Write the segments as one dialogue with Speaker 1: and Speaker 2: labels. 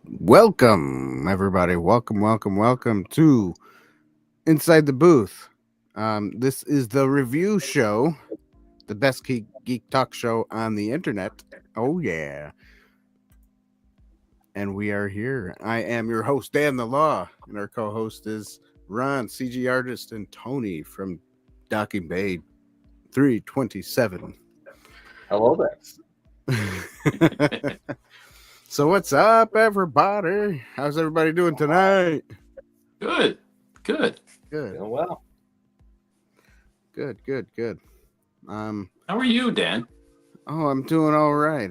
Speaker 1: Welcome, everybody. Welcome to Inside the Booth. This is the review show, the best geek talk show on the internet. Oh, yeah. And we are here. I am your host, Dan the Law, and our co host is Ron, CG artist, and Tony from Docking Bay 327.
Speaker 2: Hello there.
Speaker 1: So, what's up, everybody? How's everybody doing tonight?
Speaker 3: Good.
Speaker 1: Good.
Speaker 2: Doing well.
Speaker 1: Good.
Speaker 3: How are you, Dan?
Speaker 1: Oh, I'm doing all right.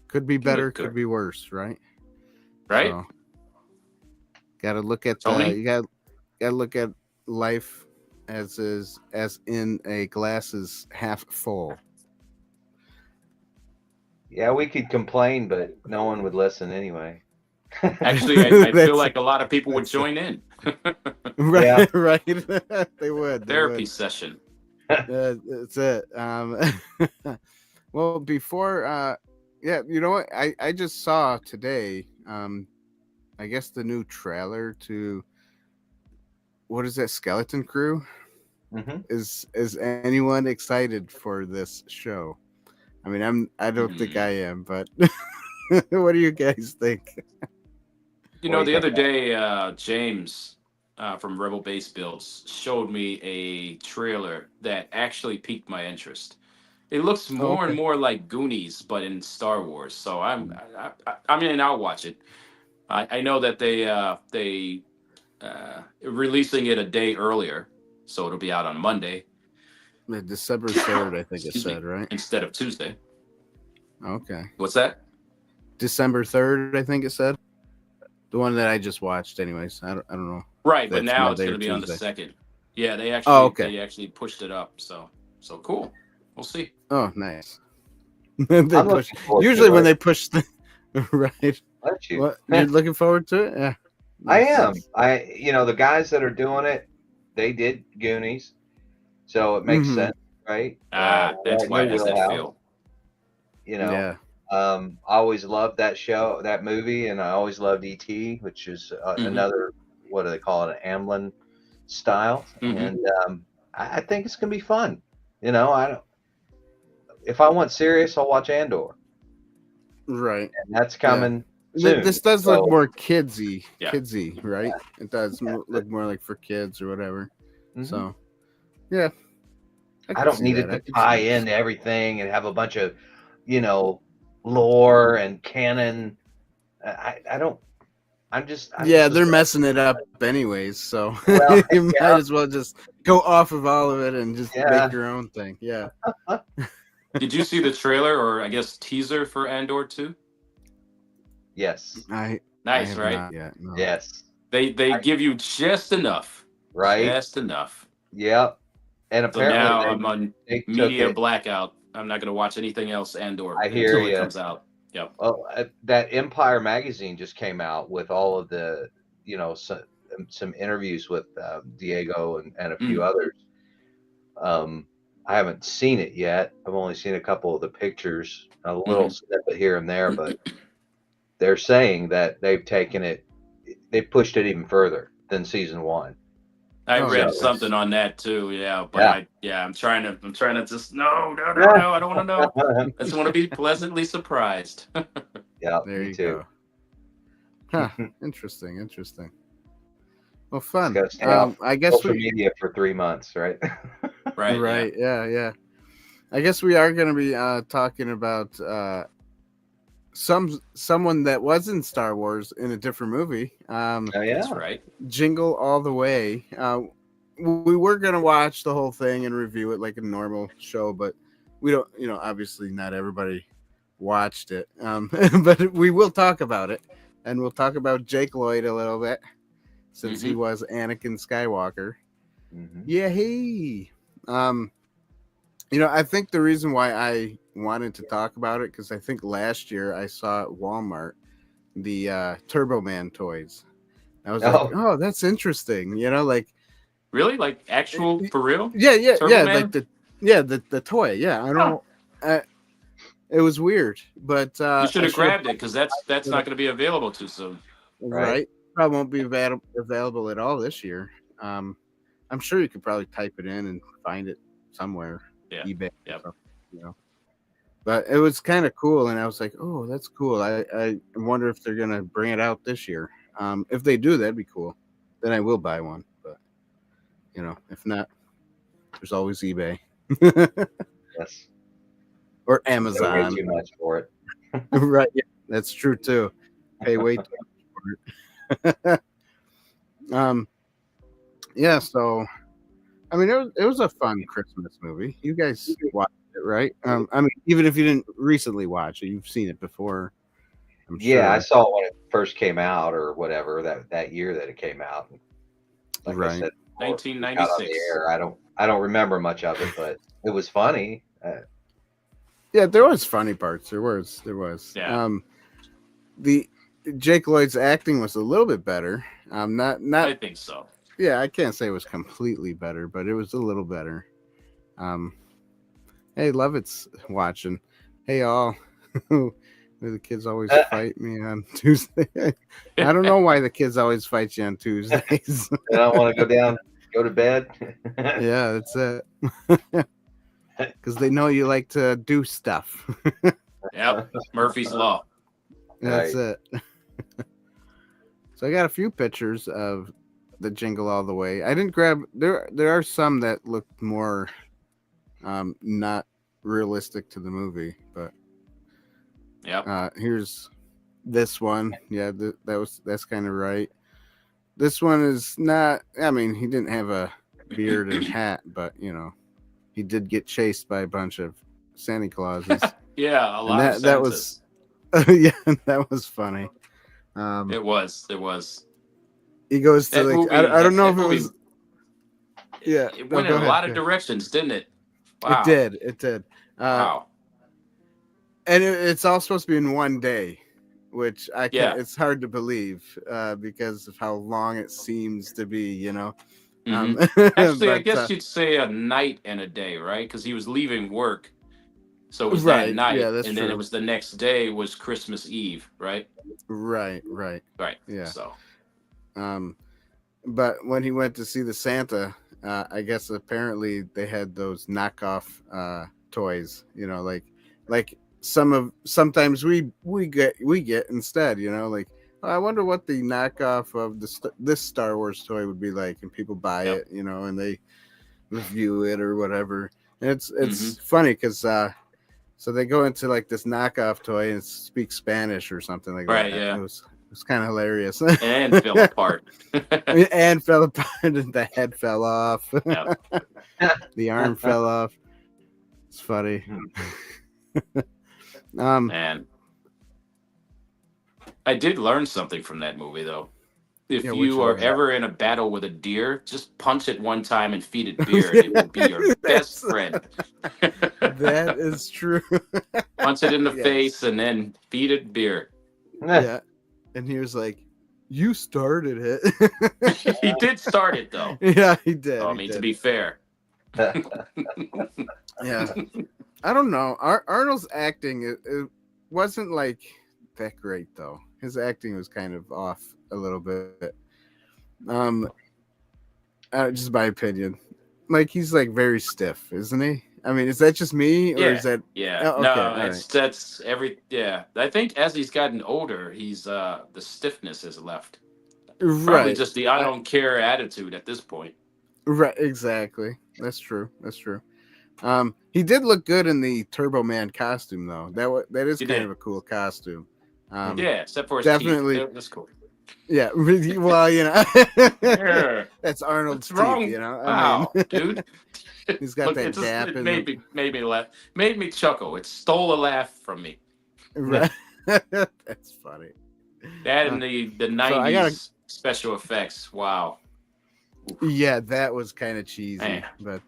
Speaker 1: Could be better,
Speaker 3: Good.
Speaker 1: could be worse, right?
Speaker 3: Right?
Speaker 1: So, gotta look at
Speaker 3: Tony?
Speaker 1: you gotta look at life as in a glass is half full.
Speaker 2: Yeah, we could complain, but no one would listen anyway.
Speaker 3: Actually, I feel like a lot of people would join in.
Speaker 1: Right,
Speaker 2: Yeah.
Speaker 1: right. They would.
Speaker 3: Therapy session.
Speaker 1: That's it. Well, before, yeah, you know what? I just saw today. I guess the new trailer to what is that? Skeleton Crew.
Speaker 2: Mm-hmm.
Speaker 1: Is anyone excited for this show? I mean, I don't think I am, but what do you guys think?
Speaker 3: You know, the other day, James from Rebel Base Builds showed me a trailer that actually piqued my interest. It looks more and more like Goonies, but in Star Wars. So I mean, I'll watch it. I know that they releasing it a day earlier, so it'll be out on Monday.
Speaker 1: December 3rd, I think it
Speaker 3: Excuse me,
Speaker 1: said, right?
Speaker 3: instead of Tuesday.
Speaker 1: Okay.
Speaker 3: What's that?
Speaker 1: December 3rd, I think it said. The one that I just watched, anyways. I don't know.
Speaker 3: Right, but
Speaker 1: That's
Speaker 3: now
Speaker 1: Monday
Speaker 3: it's
Speaker 1: or
Speaker 3: going to be on the
Speaker 1: Tuesday.
Speaker 3: 2nd. Yeah, they actually pushed it up. So cool. We'll see.
Speaker 1: Oh, nice.
Speaker 2: I'm looking forward to
Speaker 1: Usually
Speaker 2: it.
Speaker 1: when they push the right.
Speaker 2: Aren't you?
Speaker 1: What, you're looking forward to it? Yeah.
Speaker 2: I
Speaker 1: Nice.
Speaker 2: am. The guys that are doing it, they did Goonies, so it makes
Speaker 1: Mhm.
Speaker 2: sense, right?
Speaker 3: That's
Speaker 2: right
Speaker 3: why
Speaker 2: in
Speaker 3: it
Speaker 2: your
Speaker 3: has that
Speaker 2: wheelhouse.
Speaker 3: feel.
Speaker 1: Yeah.
Speaker 2: I always loved that show, that movie, and I always loved E.T., which is another, what do they call it, an Amblin style.
Speaker 3: Mhm.
Speaker 2: And I think it's gonna be fun. If I want serious, I'll watch Andor,
Speaker 1: Right.
Speaker 2: and that's coming soon.
Speaker 1: This does look more kidsy,
Speaker 3: Yeah.
Speaker 1: right? It does look more like for kids or whatever. So, yeah.
Speaker 2: I don't need it to tie into everything and have a bunch of, lore and canon. I don't. I'm just.
Speaker 1: They're messing it up anyways, so
Speaker 2: Well,
Speaker 1: you might as well just go off of all of it and just make your own thing. Yeah.
Speaker 3: Did you see the trailer or I guess teaser for Andor 2?
Speaker 2: Yes.
Speaker 1: I
Speaker 3: Nice,
Speaker 1: have
Speaker 3: right?
Speaker 1: not yet, no.
Speaker 2: Yes.
Speaker 3: They give you just enough.
Speaker 2: Right.
Speaker 3: Just enough.
Speaker 2: Yep. And
Speaker 3: So now
Speaker 2: apparently
Speaker 3: I'm on
Speaker 2: they
Speaker 3: media blackout. I'm not going to watch anything else Andor
Speaker 2: I hear
Speaker 3: until it
Speaker 2: ya.
Speaker 3: comes out. Yep.
Speaker 2: Well, that Empire magazine just came out with all of the, some interviews with Diego and a few others. I haven't seen it yet. I've only seen a couple of the pictures, a little snippet here and there, but they're saying that they've pushed it even further than season 1.
Speaker 3: I read something on that too, but I'm trying to just no, I don't want to know. I just want to be pleasantly surprised.
Speaker 2: Yeah,
Speaker 1: There
Speaker 2: me
Speaker 1: you
Speaker 2: too.
Speaker 1: go. Huh. Interesting. Well, fun.
Speaker 2: Gotta stay off
Speaker 1: I guess
Speaker 2: social media for 3 months, right?
Speaker 3: Right.
Speaker 1: Yeah. I guess we are going to be talking about someone that was in Star Wars in a different movie.
Speaker 2: Oh yeah,
Speaker 3: That's right.
Speaker 1: Jingle all the way. We were going to watch the whole thing and review it like a normal show, but we don't. Obviously not everybody watched it. But we will talk about it, and we'll talk about Jake Lloyd a little bit since he was Anakin Skywalker. Yeah, hey. I think the reason why I wanted to talk about it because I think last year I saw at Walmart the Turbo Man toys. I was like, oh, that's interesting. Like
Speaker 3: really, like actual for real?
Speaker 1: Yeah,
Speaker 3: Turbo Man?
Speaker 1: like the toy. Yeah, I don't. it was weird, but
Speaker 3: You should
Speaker 1: I
Speaker 3: have
Speaker 1: should've-
Speaker 3: grabbed it because that's not going to be available too soon.
Speaker 1: right. Probably won't be available at all this year. I'm sure you could probably type it in and find it somewhere,
Speaker 3: Yeah.
Speaker 1: eBay,
Speaker 3: Yep.
Speaker 1: or something. But it was kind of cool, and I was like, "Oh, that's cool." I wonder if they're gonna bring it out this year. If they do, that'd be cool. Then I will buy one. But if not, there's always eBay
Speaker 2: Yes.
Speaker 1: or
Speaker 2: Pay way
Speaker 1: Amazon.
Speaker 2: too much for it.
Speaker 1: Right? Yeah, that's true too. Pay way too much for it. Yeah. So, I mean, it was a fun Christmas movie. You guys watched it, right? I mean, even if you didn't recently watch it, you've seen it before. I'm
Speaker 2: Yeah, I
Speaker 1: sure.
Speaker 2: saw it when it first came out, or whatever that year that it came out. Like I
Speaker 1: Right.
Speaker 2: said, before, out on the
Speaker 3: 1996.
Speaker 2: air. I don't remember much of it, but it was funny.
Speaker 1: Yeah, there was funny parts. There was.
Speaker 3: Yeah.
Speaker 1: The Jake Lloyd's acting was a little bit better.
Speaker 3: I
Speaker 1: Not.
Speaker 3: think so.
Speaker 1: Yeah, I can't say it was completely better, but it was a little better. Hey, Lovett's watching. Hey, all. The kids always fight me on Tuesday. I don't know why the kids always fight you on Tuesdays.
Speaker 2: I don't want to go to bed.
Speaker 1: Yeah, that's it. Because they know you like to do stuff.
Speaker 3: Yep. Murphy's Law.
Speaker 1: That's
Speaker 2: Right.
Speaker 1: it. So I got a few pictures of the Jingle All the Way. I didn't grab. There are some that look more not realistic to the movie, but
Speaker 3: Yep.
Speaker 1: here's this one. Yeah, that's kind of right. This one is not. I mean, he didn't have a beard and hat, but he did get chased by a bunch of Santa Clauses.
Speaker 3: Yeah, a lot of
Speaker 1: that
Speaker 3: sentences.
Speaker 1: yeah, that was funny.
Speaker 3: It was.
Speaker 1: He goes to
Speaker 3: That
Speaker 1: like
Speaker 3: movie,
Speaker 1: I don't know if
Speaker 3: that
Speaker 1: it
Speaker 3: movie,
Speaker 1: was. Yeah,
Speaker 3: It went
Speaker 1: go
Speaker 3: in a
Speaker 1: ahead,
Speaker 3: lot
Speaker 1: go
Speaker 3: of
Speaker 1: ahead.
Speaker 3: directions, didn't it? Wow.
Speaker 1: It did.
Speaker 3: Wow.
Speaker 1: And it's all supposed to be in one day, which I can't.
Speaker 3: Yeah.
Speaker 1: It's hard to believe because of how long it seems to be.
Speaker 3: Mhm. Actually, I
Speaker 1: but,
Speaker 3: guess you'd say a night and a day, right? Because he was leaving work, so it was
Speaker 1: right.
Speaker 3: that night,
Speaker 1: Yeah, that's
Speaker 3: and
Speaker 1: true.
Speaker 3: then it was the next day was Christmas Eve, right?
Speaker 1: Right.
Speaker 3: Right.
Speaker 1: Yeah.
Speaker 3: So
Speaker 1: But when he went to see the Santa, I guess apparently they had those knockoff toys. Like sometimes we get instead. Like, oh, I wonder what the knockoff of this Star Wars toy would be like, and people buy
Speaker 3: Yep.
Speaker 1: it, and they review it or whatever. And it's
Speaker 3: Mhm.
Speaker 1: funny because so they go into like this knockoff toy and it speaks Spanish or something like
Speaker 3: Right,
Speaker 1: that.
Speaker 3: yeah.
Speaker 1: It was kind of hilarious.
Speaker 3: and fell apart.
Speaker 1: And fell apart, and the head fell off.
Speaker 3: Yep.
Speaker 1: The arm fell off. It's funny.
Speaker 3: Man, I did learn something from that movie, though. If
Speaker 1: Yeah, which
Speaker 3: you are
Speaker 1: one?
Speaker 3: ever in a battle with a deer, just punch it one time and feed it beer, and it will be your best friend.
Speaker 1: That is true.
Speaker 3: Punch it in the
Speaker 1: Yes.
Speaker 3: face and then feed it beer.
Speaker 1: Yeah, and he was like, "You started it."
Speaker 3: He did start it, though.
Speaker 1: Yeah, he did.
Speaker 3: I
Speaker 1: he
Speaker 3: mean,
Speaker 1: did.
Speaker 3: to be fair.
Speaker 1: Yeah, I don't know. Arnold's acting it wasn't like that great though. His acting was kind of off a little bit. Just my opinion. Like he's like very stiff, isn't he? I mean, is that just me or is that?
Speaker 3: Yeah.
Speaker 1: Oh, okay,
Speaker 3: No,
Speaker 1: all right.
Speaker 3: that's every. Yeah, I think as he's gotten older, he's the stiffness has left. Probably
Speaker 1: Right?
Speaker 3: just the I don't care attitude at this point.
Speaker 1: Right. Exactly. That's true. He did look good in the Turbo Man costume though. That is
Speaker 3: He
Speaker 1: kind
Speaker 3: did.
Speaker 1: of a cool costume.
Speaker 3: Yeah, except for his
Speaker 1: definitely-
Speaker 3: teeth. That's cool.
Speaker 1: Yeah. Well,
Speaker 3: Yeah.
Speaker 1: that's Arnold's
Speaker 3: What's wrong?
Speaker 1: teeth. I
Speaker 3: Wow,
Speaker 1: mean,
Speaker 3: dude.
Speaker 1: he's got
Speaker 3: Look,
Speaker 1: that
Speaker 3: it just
Speaker 1: gap
Speaker 3: it
Speaker 1: in
Speaker 3: made
Speaker 1: them.
Speaker 3: me laugh, made me chuckle. It stole a laugh from me.
Speaker 1: Right. That's funny.
Speaker 3: That and the
Speaker 1: I
Speaker 3: 90s
Speaker 1: gotta-
Speaker 3: special effects. Wow.
Speaker 1: Yeah, that was kind of cheesy,
Speaker 3: Man.
Speaker 1: but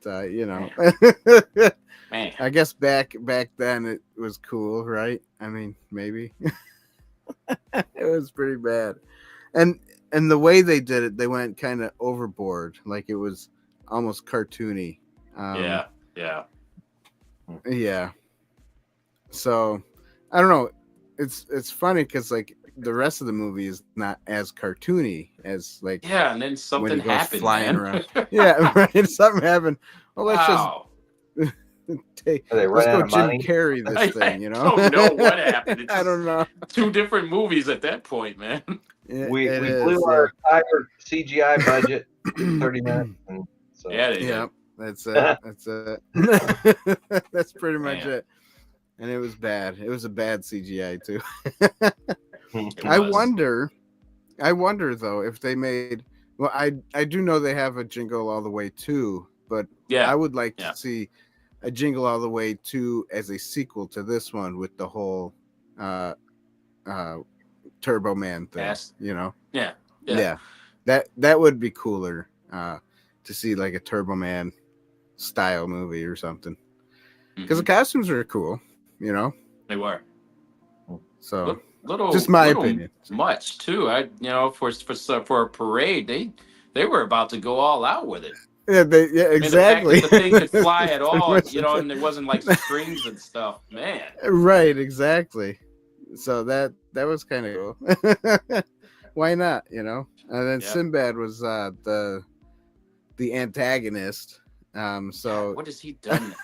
Speaker 3: Man.
Speaker 1: I guess back then it was cool, right? I mean, maybe it was pretty bad, and the way they did it, they went kind of overboard, like it was almost cartoony.
Speaker 3: Yeah.
Speaker 1: Yeah. So I don't know. It's funny because like the rest of the movie is not as cartoony as like
Speaker 3: Yeah, and then
Speaker 1: when
Speaker 3: something
Speaker 1: he goes
Speaker 3: happened,
Speaker 1: flying
Speaker 3: man.
Speaker 1: around. Yeah, right. Something happened. Well, let's just
Speaker 3: Wow.
Speaker 1: let's
Speaker 2: They run out
Speaker 1: go
Speaker 2: of
Speaker 1: Jim
Speaker 2: money.
Speaker 1: Carrey this thing, you know?
Speaker 3: don't know what happened. It's
Speaker 1: I
Speaker 3: just
Speaker 1: don't know.
Speaker 3: 2 different movies at that point, man.
Speaker 2: We
Speaker 1: It
Speaker 2: blew
Speaker 1: is,
Speaker 2: our entire CGI budget
Speaker 1: yeah.
Speaker 2: 30 minutes. And so
Speaker 3: Yeah, they
Speaker 1: Yeah,
Speaker 3: did.
Speaker 1: that's it. That's it. That's pretty much
Speaker 3: Man.
Speaker 1: it. And it was bad. It was a bad CGI too.
Speaker 3: It
Speaker 1: I
Speaker 3: was.
Speaker 1: wonder though if they made. Well, I do know they have a Jingle All the Way 2, but
Speaker 3: Yeah.
Speaker 1: I would like
Speaker 3: Yeah.
Speaker 1: to see a Jingle All the Way 2 as a sequel to this one with the whole Turbo Man thing.
Speaker 3: Yes.
Speaker 1: You know?
Speaker 3: Yeah.
Speaker 1: Yeah. That would be cooler to see like a Turbo Man style movie or something. Because the costumes are cool, you know?
Speaker 3: They were.
Speaker 1: So
Speaker 3: Little,
Speaker 1: just my
Speaker 3: little
Speaker 1: opinion.
Speaker 3: Much too. For a parade, they were about to go all out with it.
Speaker 1: Yeah, exactly.
Speaker 3: I mean, the fact that the thing could fly at
Speaker 1: Pretty
Speaker 3: all,
Speaker 1: much
Speaker 3: and there wasn't like strings and stuff. Man.
Speaker 1: Right, exactly. So that was kind of cool. Why not, you know? And then Sinbad was the antagonist. So
Speaker 3: what has he done?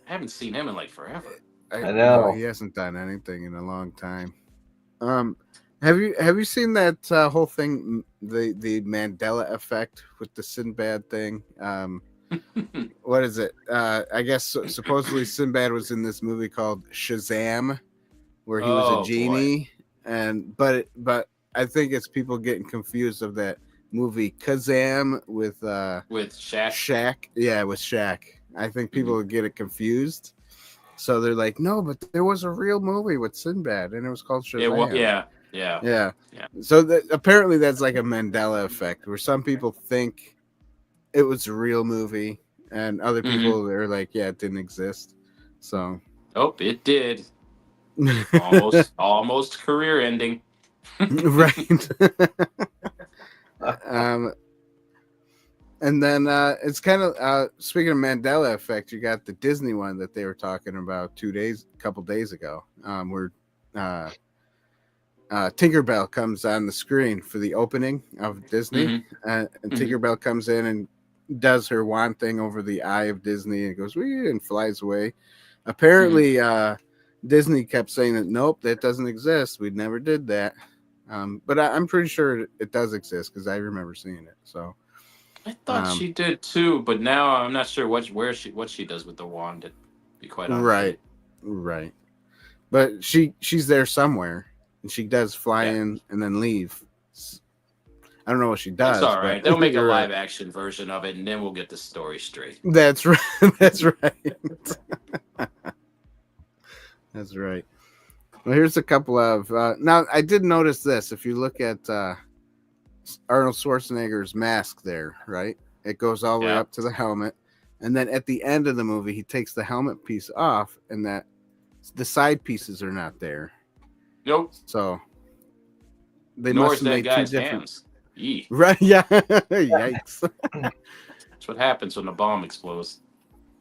Speaker 3: I haven't seen him in like forever.
Speaker 2: I know.
Speaker 1: He hasn't done anything in a long time. Have you seen that whole thing, the Mandela effect with the Sinbad thing? What is it? I guess supposedly Sinbad was in this movie called Shazam, where he was a genie, but I think it's people getting confused of that movie Kazam with
Speaker 3: Shaq.
Speaker 1: Shaq, yeah, with Shaq. I think people get it confused. So they're like, no, but there was a real movie with Sinbad, and it was called Shazam.
Speaker 3: Yeah.
Speaker 1: So apparently that's like a Mandela effect, where some people think it was a real movie, and other people are like, yeah, it didn't exist. So,
Speaker 3: it did. Almost career ending.
Speaker 1: Right. And then it's kind of speaking of Mandela effect, you got the Disney one that they were talking about a couple days ago, where Tinkerbell comes on the screen for the opening of Disney, and Tinkerbell comes in and does her wand thing over the eye of Disney and goes wee and flies away. Apparently, Disney kept saying that nope, that doesn't exist. We never did that. But I'm pretty sure it does exist because I remember seeing it. So.
Speaker 3: I thought she did too, but now I'm not sure what she does with the wand. To be quite honest,
Speaker 1: right. But she's there somewhere, and she does fly in and then leave. I don't know what she does.
Speaker 3: It's all right. They'll make a live action version of it, and then we'll get the story straight.
Speaker 1: That's right. That's right. That's right. Well, here's a couple of now. I did notice this. If you look at Arnold Schwarzenegger's mask there, right? It goes all the way up to the helmet. And then at the end of the movie, he takes the helmet piece off and that the side pieces are not there.
Speaker 3: Nope.
Speaker 1: So they
Speaker 3: Nor
Speaker 1: must
Speaker 3: is
Speaker 1: have
Speaker 3: that
Speaker 1: made
Speaker 3: guy's
Speaker 1: two different...
Speaker 3: hands. Yee.
Speaker 1: Right, yeah. Yikes.
Speaker 3: That's what happens when the bomb explodes.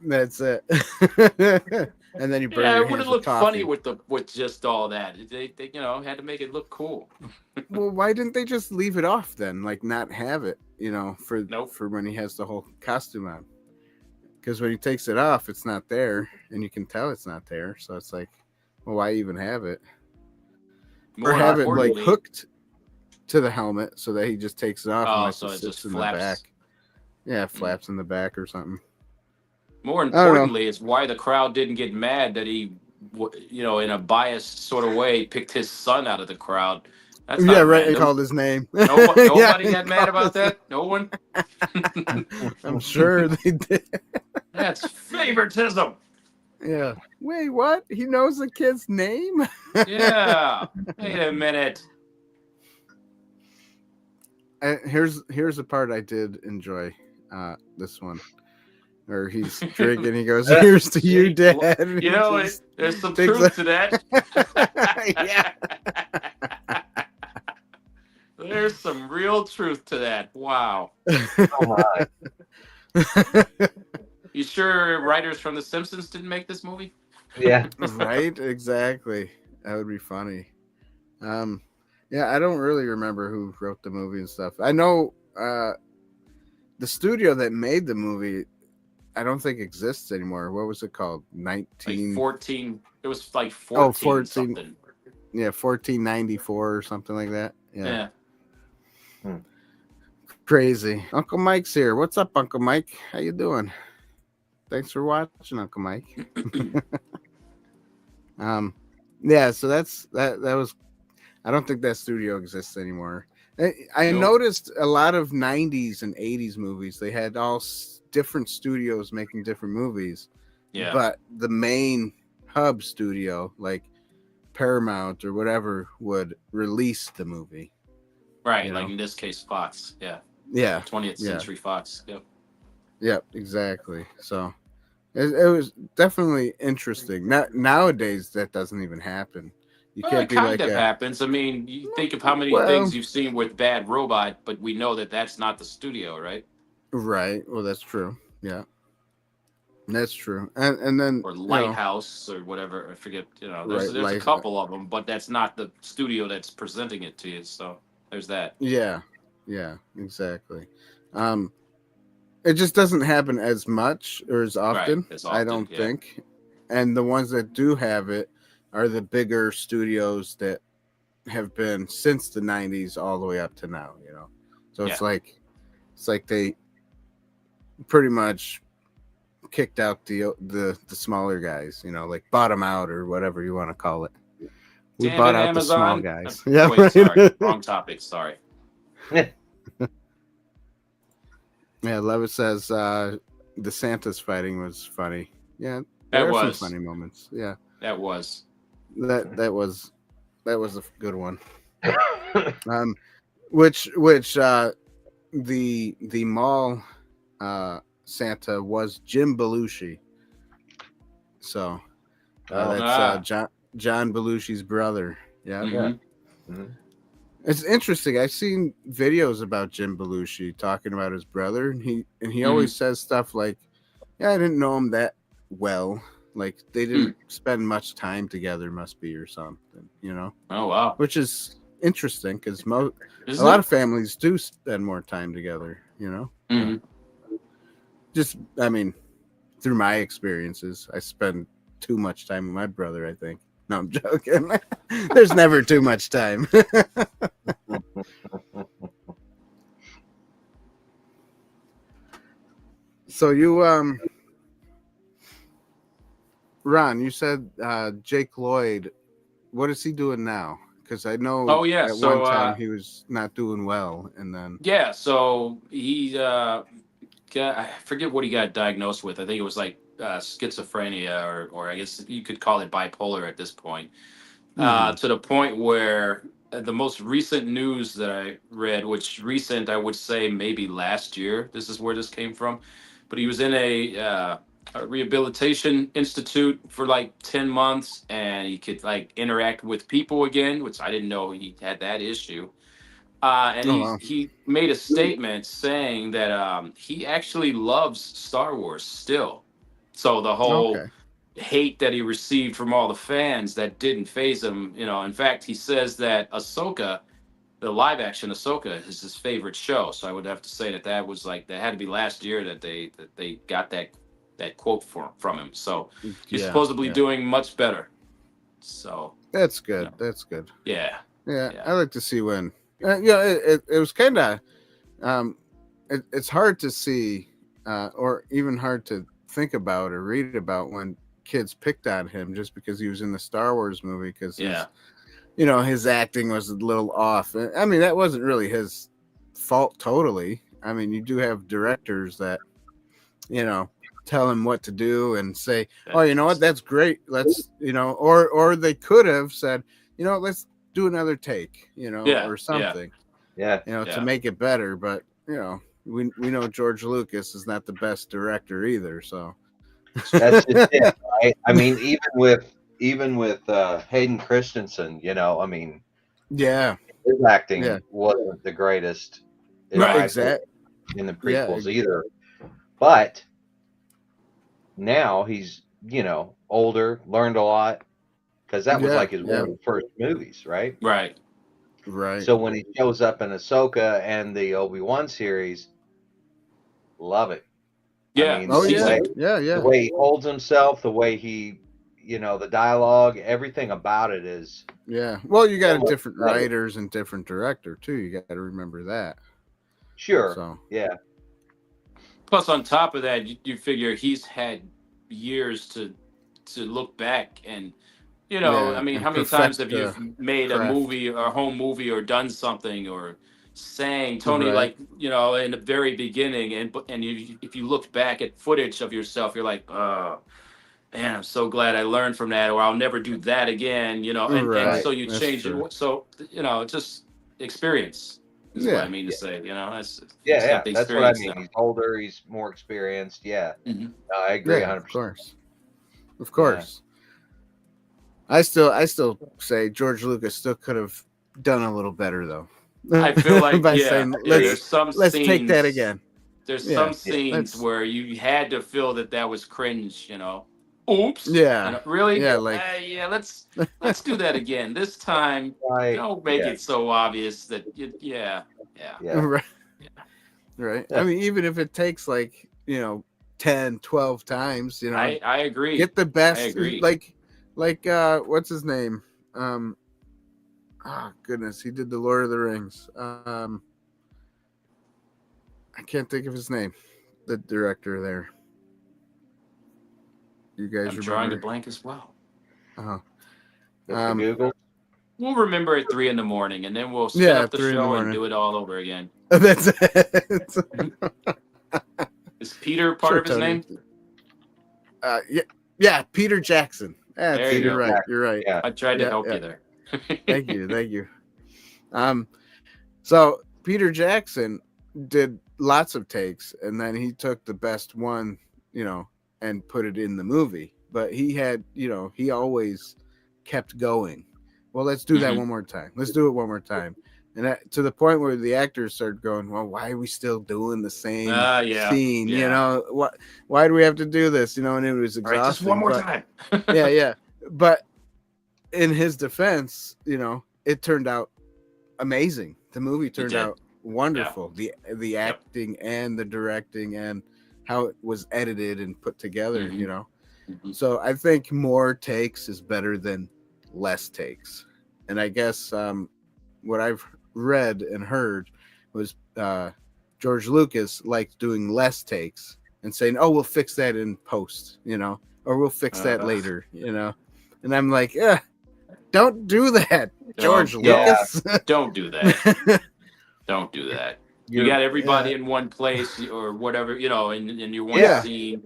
Speaker 1: That's it. And then you burn your
Speaker 3: it would have looked
Speaker 1: coffee.
Speaker 3: funny with just all that. They had to make it look cool.
Speaker 1: Well, why didn't they just leave it off then? Like not have it, for when he has the whole costume on. Because when he takes it off, it's not there, and you can tell it's not there. So it's like, well, why even have it? Or have it like hooked to the helmet so that he just takes it off and
Speaker 3: so
Speaker 1: it
Speaker 3: just
Speaker 1: in
Speaker 3: flaps.
Speaker 1: the back. Yeah, flaps in the back or something.
Speaker 3: More importantly, it's why the crowd didn't get mad that he, in a biased sort of way, picked his son out of the crowd. That's not
Speaker 1: right.
Speaker 3: random.
Speaker 1: He called his name.
Speaker 3: Nobody got mad about that. No one.
Speaker 1: I'm sure they did.
Speaker 3: That's favoritism.
Speaker 1: Yeah. Wait, what? He knows the kid's name?
Speaker 3: Yeah. Wait a minute.
Speaker 1: Here's a part I did enjoy. This one. Where he's drinking, he goes, "Here's to you, Dad."
Speaker 3: There's some truth to that.
Speaker 1: Yeah.
Speaker 3: There's some real truth to that. Wow.
Speaker 2: Oh my.
Speaker 3: You sure writers from The Simpsons didn't make this movie?
Speaker 2: Yeah.
Speaker 1: Right, exactly. That would be funny. Yeah, I don't really remember who wrote the movie and stuff. I know the studio that made the movie, I don't think exists anymore. What was it called?
Speaker 3: Like
Speaker 1: 19
Speaker 3: 14. It was like
Speaker 1: Oh,
Speaker 3: 14
Speaker 1: 14
Speaker 3: something.
Speaker 1: Yeah, 1494 or something like that. Yeah.
Speaker 3: Yeah.
Speaker 1: Crazy. Uncle Mike's here. What's up, Uncle Mike? How you doing? Thanks for watching, Uncle Mike. Yeah, so that was, I don't think that studio exists anymore. I
Speaker 3: Nope.
Speaker 1: noticed a lot of 90s and 80s movies, they had all different studios making different movies.
Speaker 3: Yeah.
Speaker 1: But the main hub studio, like Paramount or whatever, would release the movie.
Speaker 3: Right.
Speaker 1: You
Speaker 3: Like
Speaker 1: know?
Speaker 3: in this case, Fox. Yeah.
Speaker 1: Yeah.
Speaker 3: 20th
Speaker 1: Yeah.
Speaker 3: Century Fox. Yep.
Speaker 1: Yep, exactly. So it was definitely interesting. Nowadays, that doesn't even happen. You
Speaker 3: Well,
Speaker 1: can't
Speaker 3: it
Speaker 1: be
Speaker 3: kind
Speaker 1: like
Speaker 3: of happens. I mean, you think of how many
Speaker 1: well,
Speaker 3: things you've seen with Bad Robot, but we know that that's not the studio, right?
Speaker 1: right. Well, that's true. Yeah, that's true. And then
Speaker 3: Or Lighthouse or whatever. I forget.
Speaker 1: right,
Speaker 3: There's a
Speaker 1: like
Speaker 3: couple of them, but that's not the studio that's presenting it to you. So there's that.
Speaker 1: yeah, exactly. Um, it just doesn't happen as much or as
Speaker 3: Right.
Speaker 1: often.
Speaker 3: As
Speaker 1: I
Speaker 3: often.
Speaker 1: don't
Speaker 3: Yeah.
Speaker 1: think. And the ones that do have it are the bigger studios that have been since the 90s all the way up to now. So it's like they pretty much kicked out the smaller guys, like bottom out or whatever you want to call it. We
Speaker 3: Damn
Speaker 1: bought
Speaker 3: it,
Speaker 1: out the small
Speaker 3: Amazon.
Speaker 1: guys. Yeah,
Speaker 3: Wait, sorry. Wrong topic. Sorry.
Speaker 1: Yeah, Lovett says the Santa's fighting was funny. Yeah,
Speaker 3: That
Speaker 1: there are some
Speaker 3: was.
Speaker 1: funny moments. Yeah,
Speaker 3: That was.
Speaker 1: that was a good one. Which the mall Santa was Jim Belushi. So that's John Belushi's brother. Yeah.
Speaker 3: Mm-hmm.
Speaker 2: Mhm.
Speaker 1: It's interesting. I've seen videos about Jim Belushi talking about his brother, and he always says stuff like, "Yeah, I didn't know him that well. Like they didn't spend much time together, must be, or something."
Speaker 3: Oh wow.
Speaker 1: Which is interesting because a
Speaker 3: Isn't
Speaker 1: lot
Speaker 3: it?
Speaker 1: of families do spend more time together.
Speaker 3: Mhm.
Speaker 1: Just I mean, through my experiences, I spend too much time with my brother. I think. No, I'm joking. There's never too much time. So you Ron, you said Jake Lloyd. What is he doing now? Because I know
Speaker 3: Oh yeah.
Speaker 1: at
Speaker 3: So
Speaker 1: one time he was not doing well, and then
Speaker 3: yeah. So he I forget what he got diagnosed with. I think it was like schizophrenia, or I guess you could call it bipolar at this point. To the point where the most recent news that I read, which recent I would say maybe last year, this is where this came from, but he was in a rehabilitation institute for like 10 months, and he could like interact with people again, which I didn't know he had that issue. And
Speaker 1: oh
Speaker 3: he
Speaker 1: wow,
Speaker 3: he made a statement saying that he actually loves Star Wars still. So the whole
Speaker 1: okay,
Speaker 3: hate that he received from all the fans, that didn't phase him. In fact, he says that Ahsoka, the live action Ahsoka, is his favorite show. So I would have to say that was like that had to be last year that they got that quote from him. So he's
Speaker 1: yeah,
Speaker 3: supposedly doing much better. So
Speaker 1: that's
Speaker 3: you
Speaker 1: good.
Speaker 3: know,
Speaker 1: That's good.
Speaker 3: yeah,
Speaker 1: Yeah,
Speaker 3: yeah,
Speaker 1: I like to see when. It was kind of it's hard to see or even hard to think about or read about when kids picked on him just because he was in the Star Wars movie because
Speaker 3: yeah.
Speaker 1: his acting was a little off. I mean, that wasn't really his fault totally. I mean, you do have directors that tell him what to do and say, "Oh, you know what? That's great. Let's or they could have said, let's do another take,
Speaker 3: Yeah,
Speaker 1: or
Speaker 3: yeah,
Speaker 1: something,
Speaker 2: Yeah.
Speaker 1: to
Speaker 3: yeah.
Speaker 1: make it better." But we know George Lucas is not the best director either. So
Speaker 2: That's just it, right? I mean, even with Hayden Christensen, I mean,
Speaker 1: yeah,
Speaker 2: his
Speaker 1: yeah,
Speaker 2: acting wasn't the greatest in
Speaker 1: no,
Speaker 3: Right.
Speaker 2: my opinion
Speaker 1: exact,
Speaker 2: in the
Speaker 1: yeah,
Speaker 2: prequels either. But now he's you know, older, learned a lot, because that was
Speaker 1: Yeah,
Speaker 2: like one of his first movies, right?
Speaker 3: Right.
Speaker 1: right.
Speaker 2: So when he shows up in Ahsoka and the Obi-Wan series, love it. I
Speaker 3: Yeah.
Speaker 2: mean,
Speaker 1: Oh yeah,
Speaker 3: Seasoned.
Speaker 1: yeah,
Speaker 2: the
Speaker 1: yeah,
Speaker 2: way he holds himself, the way he, you know, the dialogue, everything about it is
Speaker 1: yeah. Well, you got
Speaker 2: so
Speaker 1: a
Speaker 2: much
Speaker 1: different
Speaker 2: better.
Speaker 1: writers and different director too. You got to remember that.
Speaker 2: Sure.
Speaker 1: So
Speaker 2: Yeah.
Speaker 3: Plus, on top of that, you figure he's had years to look back and, I
Speaker 1: yeah,
Speaker 3: mean,
Speaker 1: and
Speaker 3: how many times
Speaker 1: perfect
Speaker 3: have you
Speaker 1: the
Speaker 3: made a
Speaker 1: craft.
Speaker 3: movie or a home movie or done something or sang Tony,
Speaker 1: Right.
Speaker 3: like, in the very beginning, and if you look back at footage of yourself, you're like, oh man, I'm so glad I learned from that, or I'll never do that again, and
Speaker 1: Right.
Speaker 3: so you
Speaker 1: That's
Speaker 3: change it.
Speaker 1: true.
Speaker 3: So, just experience is what I
Speaker 1: Yeah.
Speaker 3: mean to
Speaker 2: Yeah.
Speaker 3: say. That's
Speaker 2: Yeah.
Speaker 3: he's
Speaker 2: Yeah.
Speaker 3: got the
Speaker 2: That's what I
Speaker 3: experience
Speaker 2: mean.
Speaker 3: now.
Speaker 2: He's older. He's more experienced. Yeah.
Speaker 3: Hmm.
Speaker 2: No, I agree
Speaker 1: Yeah. Of
Speaker 2: 100%.
Speaker 1: course. Of
Speaker 2: Yeah.
Speaker 1: course. I still say George Lucas still could have done a little better though.
Speaker 3: I feel like,
Speaker 1: By
Speaker 3: yeah,
Speaker 1: saying
Speaker 3: yeah.
Speaker 2: Agreed.
Speaker 1: let's take that again.
Speaker 3: There's
Speaker 1: Yeah.
Speaker 3: some
Speaker 2: Yeah.
Speaker 3: scenes
Speaker 1: Let's
Speaker 3: where you had to feel that was cringe. Oops.
Speaker 1: yeah.
Speaker 3: Really?
Speaker 1: Yeah, like
Speaker 3: Yeah. Let's do that again. This time,
Speaker 2: Right.
Speaker 3: don't make
Speaker 2: Yeah.
Speaker 3: it so obvious that yeah,
Speaker 2: Yeah.
Speaker 1: right.
Speaker 3: yeah.
Speaker 1: Right. I mean, even if it takes like, 10, 12 times,
Speaker 3: I agree.
Speaker 1: get the
Speaker 3: I
Speaker 1: best
Speaker 3: agree.
Speaker 1: like what's his name? Oh goodness, he did the Lord of the Rings. I can't think of his name. The director there. You guys
Speaker 3: I'm drawing a
Speaker 1: remember?
Speaker 3: blank as well.
Speaker 1: Oh.
Speaker 2: Mr. Google.
Speaker 3: We'll remember at 3 in the morning, and then we'll spin
Speaker 1: Yeah,
Speaker 3: up the
Speaker 1: 3 in the
Speaker 3: show and
Speaker 1: morning.
Speaker 3: do it all over again.
Speaker 1: That's it.
Speaker 3: Is Peter part
Speaker 1: Sure,
Speaker 3: of his
Speaker 1: Tony.
Speaker 3: name?
Speaker 1: Yeah, Peter Jackson.
Speaker 3: There you
Speaker 1: You're
Speaker 3: go.
Speaker 1: right. You're right.
Speaker 2: Yeah.
Speaker 3: I tried to
Speaker 1: Yeah,
Speaker 3: help
Speaker 1: yeah.
Speaker 3: you there.
Speaker 1: Thank you. So Peter Jackson did lots of takes, and then he took the best one, and put it in the movie. But he had, he always kept going. Well, let's do that
Speaker 3: Mhm.
Speaker 1: one more time. Let's do it one more time. And that, to the point where the actors started going, well, why are we still doing the same
Speaker 3: Yeah.
Speaker 1: scene?
Speaker 3: Yeah.
Speaker 1: Why do we have to do this? And it was
Speaker 3: All right, just one
Speaker 1: exhausting.
Speaker 3: more
Speaker 1: But
Speaker 3: time.
Speaker 1: yeah. But in his defense, it turned out amazing. The movie turned
Speaker 3: did.
Speaker 1: out wonderful. The
Speaker 3: Yep.
Speaker 1: acting and the directing and how it was edited and put together,
Speaker 3: Mhm. Mhm.
Speaker 1: So I think more takes is better than less takes. And I guess what I've read and heard was George Lucas liked doing less takes and saying, "Oh, we'll fix that in post," or we'll fix that later, And I'm like, don't do that, George
Speaker 3: Don't
Speaker 1: Lucas.
Speaker 3: don't do that. Don't do that. You
Speaker 2: You're
Speaker 3: got everybody
Speaker 1: Yeah.
Speaker 3: in one place or whatever, in your one
Speaker 1: Yeah.
Speaker 3: scene.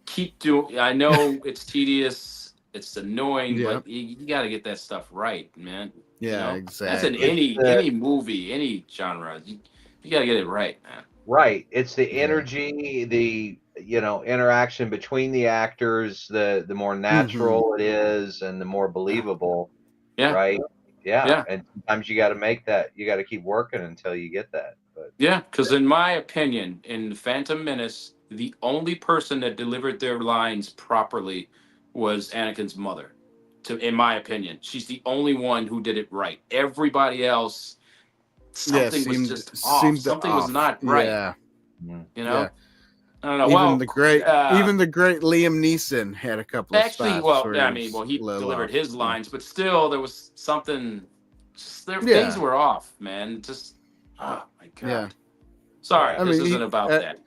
Speaker 3: Keep doing. I know it's tedious, it's annoying,
Speaker 1: Yeah.
Speaker 3: but you got to get that stuff right, man.
Speaker 1: Yeah,
Speaker 3: That's in
Speaker 1: exactly.
Speaker 3: any movie, any genre. You got to get it right, man.
Speaker 2: Right. It's the
Speaker 1: Yeah.
Speaker 2: energy, the interaction between the actors, the more
Speaker 1: Mm-hmm.
Speaker 2: natural it is and the more believable.
Speaker 3: Yeah.
Speaker 2: Right. Yeah.
Speaker 3: Yeah.
Speaker 2: And sometimes you got to make that, you got to keep working until you get that. But
Speaker 3: Yeah, because in my opinion, in Phantom Menace, the only person that delivered their lines properly was Anakin's mother. In my opinion, she's the only one who did it right. Everybody else, something was just off.
Speaker 1: seemed
Speaker 3: Something was
Speaker 1: off.
Speaker 3: not right.
Speaker 1: Yeah.
Speaker 3: I don't know.
Speaker 1: Even
Speaker 3: Well,
Speaker 1: the great Liam Neeson had a couple of
Speaker 3: actually,
Speaker 1: spots where
Speaker 3: he
Speaker 1: a little
Speaker 3: delivered
Speaker 1: off,
Speaker 3: his lines, but still, there was something. Things
Speaker 1: Yeah.
Speaker 3: were off, man. Just, oh my god.
Speaker 1: Yeah.
Speaker 3: Sorry,
Speaker 1: I
Speaker 3: this
Speaker 1: mean,
Speaker 3: isn't about that.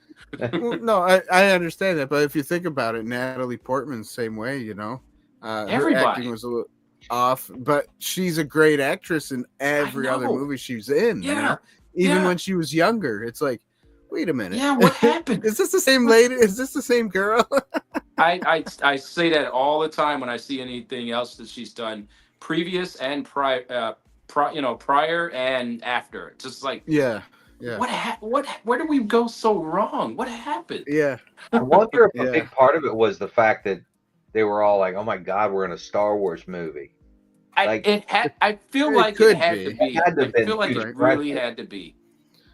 Speaker 1: Well, no, I understand that, but if you think about it, Natalie Portman's same way, her
Speaker 3: Everybody.
Speaker 1: acting was a little off, but she's a great actress in every other
Speaker 3: know.
Speaker 1: movie she's in.
Speaker 3: Yeah.
Speaker 1: Even
Speaker 3: Yeah.
Speaker 1: when she was younger, it's like, wait a minute,
Speaker 3: Yeah, what happened?
Speaker 1: Is this the same lady? Is this the same girl?
Speaker 3: I say that all the time when I see anything else that she's done, previous and prior and after. Just like,
Speaker 1: Yeah.
Speaker 3: where did we go so wrong? What happened?
Speaker 1: Yeah.
Speaker 2: I wonder if
Speaker 1: Yeah.
Speaker 2: a big part of it was the fact that they were all like, "Oh my God, we're in a Star Wars movie."
Speaker 3: I feel
Speaker 1: it
Speaker 3: like
Speaker 1: could
Speaker 3: it had
Speaker 1: be.
Speaker 3: to be.
Speaker 2: It had to have
Speaker 3: I
Speaker 2: been
Speaker 3: feel like
Speaker 2: huge
Speaker 3: it really
Speaker 2: pressure.
Speaker 3: had to be.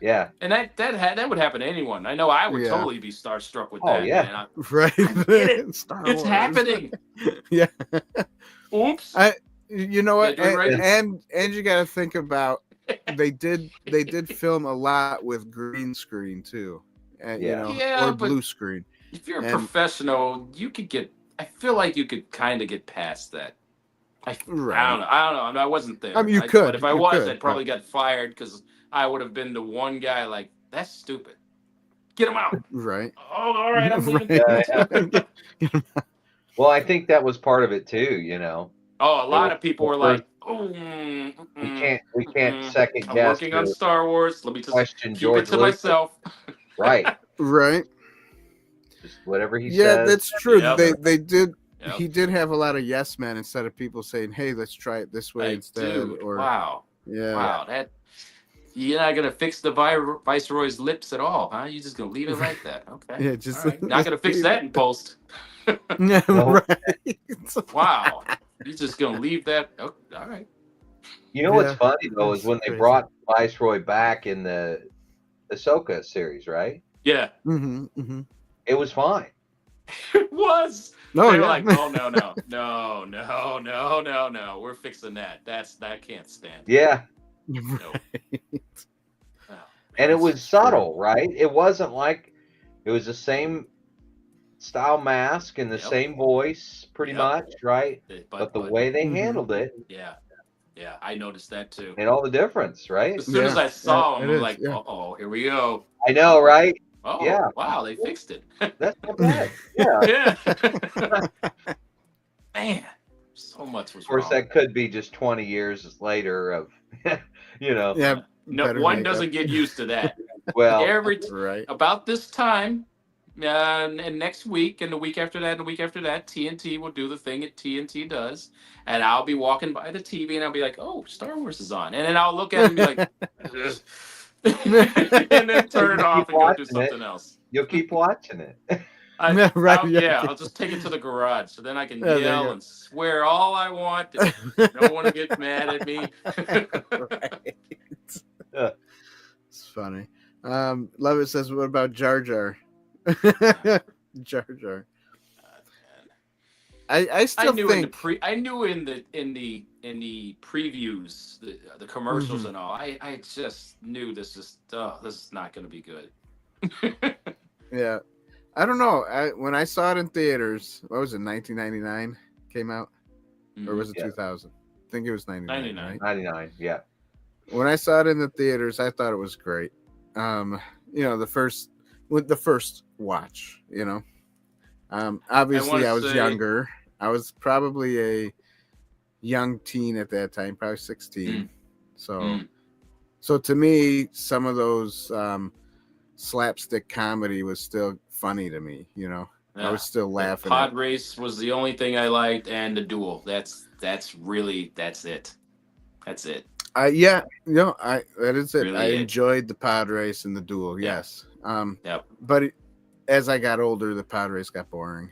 Speaker 2: Yeah.
Speaker 3: And that would happen to anyone. I know I would totally be starstruck with
Speaker 2: Oh,
Speaker 3: that.
Speaker 2: yeah.
Speaker 3: Man.
Speaker 1: Right.
Speaker 3: I get it.
Speaker 1: Star
Speaker 3: It's
Speaker 1: Wars.
Speaker 3: happening.
Speaker 1: Yeah.
Speaker 3: Oops.
Speaker 1: You know what?
Speaker 3: Yeah, right.
Speaker 1: And you got to think about they did film a lot with green screen too, you know,
Speaker 3: Yeah,
Speaker 1: or
Speaker 3: but
Speaker 1: blue screen.
Speaker 3: if you're a professional, you could get. I feel like you could kind of get past that. I don't know. I mean, I wasn't there.
Speaker 1: I mean, you could.
Speaker 3: But if I was, I'd probably got fired because I would have been the one guy like, that's stupid. Get him out.
Speaker 1: Right.
Speaker 3: Oh, all right. I'm leaving.
Speaker 2: Yeah. Well, I think that was part of it too. You know.
Speaker 3: Oh, a lot of people were like, "Oh,
Speaker 2: we can't second
Speaker 3: I'm
Speaker 2: guess.
Speaker 3: working on Star Wars. Let me just
Speaker 2: question
Speaker 3: keep
Speaker 2: George
Speaker 3: it to
Speaker 2: Lucas."
Speaker 3: myself."
Speaker 2: Right.
Speaker 1: Right.
Speaker 2: Just whatever he says.
Speaker 1: Yeah, that's true.
Speaker 3: Yep.
Speaker 1: They did.
Speaker 3: Yep.
Speaker 1: He did have a lot of yes men instead of people saying, "Hey, let's try it this way instead."
Speaker 3: Dude,
Speaker 1: or
Speaker 3: wow.
Speaker 1: Yeah.
Speaker 3: Wow. That you're not gonna fix the Viceroy's lips at all, huh? You're just gonna leave it like that. Okay.
Speaker 1: Yeah, just
Speaker 3: all right. Not gonna fix that in post.
Speaker 1: Yeah, right.
Speaker 3: Wow. You're just gonna leave that. Oh, all right.
Speaker 2: You know what's funny though is
Speaker 1: That's
Speaker 2: when they
Speaker 1: crazy.
Speaker 2: brought Viceroy back in the Ahsoka series, right?
Speaker 3: Yeah.
Speaker 1: Mm-hmm, mm-hmm.
Speaker 2: It was fine.
Speaker 3: It was.
Speaker 1: No,
Speaker 3: they were
Speaker 1: yeah.
Speaker 3: like, oh no. We're fixing that. That can't stand.
Speaker 2: Yeah.
Speaker 3: No. Oh,
Speaker 2: And it
Speaker 3: man,
Speaker 2: was subtle, right? It wasn't like it was the same style mask and the same voice, pretty much, right? But the way they handled it,
Speaker 3: yeah, I noticed that too.
Speaker 2: made all the difference, right?
Speaker 3: As soon as I saw him,
Speaker 1: it
Speaker 3: I'm
Speaker 1: is,
Speaker 3: like, oh, here we go.
Speaker 2: I know, right?
Speaker 3: Oh,
Speaker 2: Yeah.
Speaker 3: wow, they fixed it.
Speaker 2: That's not bad. Yeah.
Speaker 3: Yeah. Man, so much was
Speaker 2: Of course,
Speaker 3: wrong.
Speaker 2: that could be just 20 years later of, you know.
Speaker 1: Yeah.
Speaker 3: No, one doesn't get used to that.
Speaker 2: Well,
Speaker 1: Right.
Speaker 3: About this time, and next week, and the week after that, and the week after that, TNT will do the thing that TNT does, and I'll be walking by the TV, and I'll be like, "Oh, Star Wars is on," and then I'll look at it and be like, and then turn it off and go do something else.
Speaker 2: You'll keep watching it.
Speaker 3: I'll just take it to the garage, so then I can yell and swear all I want. And no one will get mad at me.
Speaker 1: Right. It's funny. Lovett says, "What about Jar Jar?" Jar Jar. I still think
Speaker 3: I knew in the previews, the commercials and all. I just knew this is not going to be good.
Speaker 1: Yeah, I don't know. When I saw it in theaters, what was it? 1999 came out, or was it 2000? I think it was 99.
Speaker 3: 99.
Speaker 1: Right?
Speaker 2: 99. Yeah.
Speaker 1: When I saw it in the theaters, I thought it was great. You know, the first watch. You know, obviously I was younger. I was probably a young teen at that time, probably 16. So to me, some of those slapstick comedy was still funny to me. You know, I was still laughing.
Speaker 3: Pod race was the only thing I liked, and the duel. That's it. That's it.
Speaker 1: Yeah, no, that is it.
Speaker 3: Really
Speaker 1: I enjoyed the pod race and the duel.
Speaker 3: Yeah.
Speaker 1: Yes.
Speaker 3: Yep.
Speaker 1: But as I got older, the pod race got boring.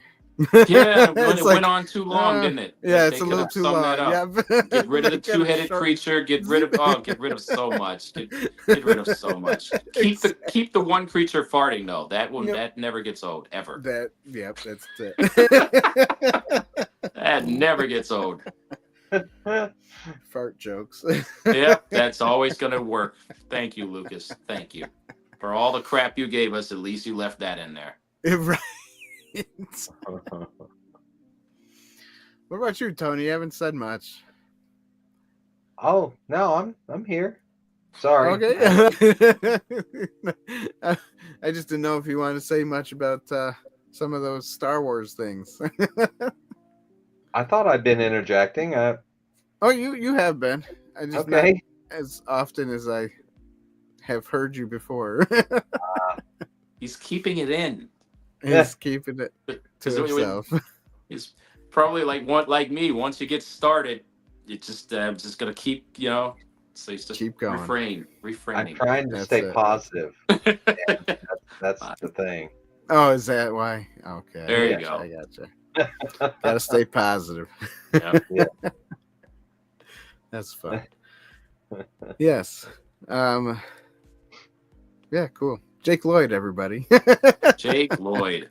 Speaker 3: Yeah, it went on too long, didn't it?
Speaker 1: Yeah,
Speaker 3: They
Speaker 1: it's a little too long.
Speaker 3: Yeah. Get rid of the two-headed creature. Get rid of so much. Get rid of so much. Keep the one creature farting though. That never gets old ever.
Speaker 1: That's it.
Speaker 3: That never gets old.
Speaker 1: Fart jokes.
Speaker 3: Yep, that's always gonna work. Thank you, Lucas. Thank you for all the crap you gave us. At least you left that in there.
Speaker 1: Right. What about you, Tony? You haven't said much.
Speaker 2: Oh no, I'm here. Sorry.
Speaker 1: Okay. I just didn't know if you wanted to say much about some of those Star Wars things.
Speaker 2: I thought I'd been interjecting.
Speaker 1: Oh, you have been. I just not as often as I have heard you before.
Speaker 3: He's keeping it in.
Speaker 1: He's keeping it to himself.
Speaker 3: He's probably like me. Once you get started, you just gonna keep, so you just
Speaker 1: keep going.
Speaker 3: Refraining.
Speaker 2: I'm trying to stay positive. That's the thing.
Speaker 1: Oh, is that why? Okay.
Speaker 3: There you go.
Speaker 1: I gotcha. Gotta stay positive.
Speaker 3: Yeah.
Speaker 1: That's fun. Yes. Yeah, cool. Jake Lloyd, everybody.
Speaker 3: Jake Lloyd.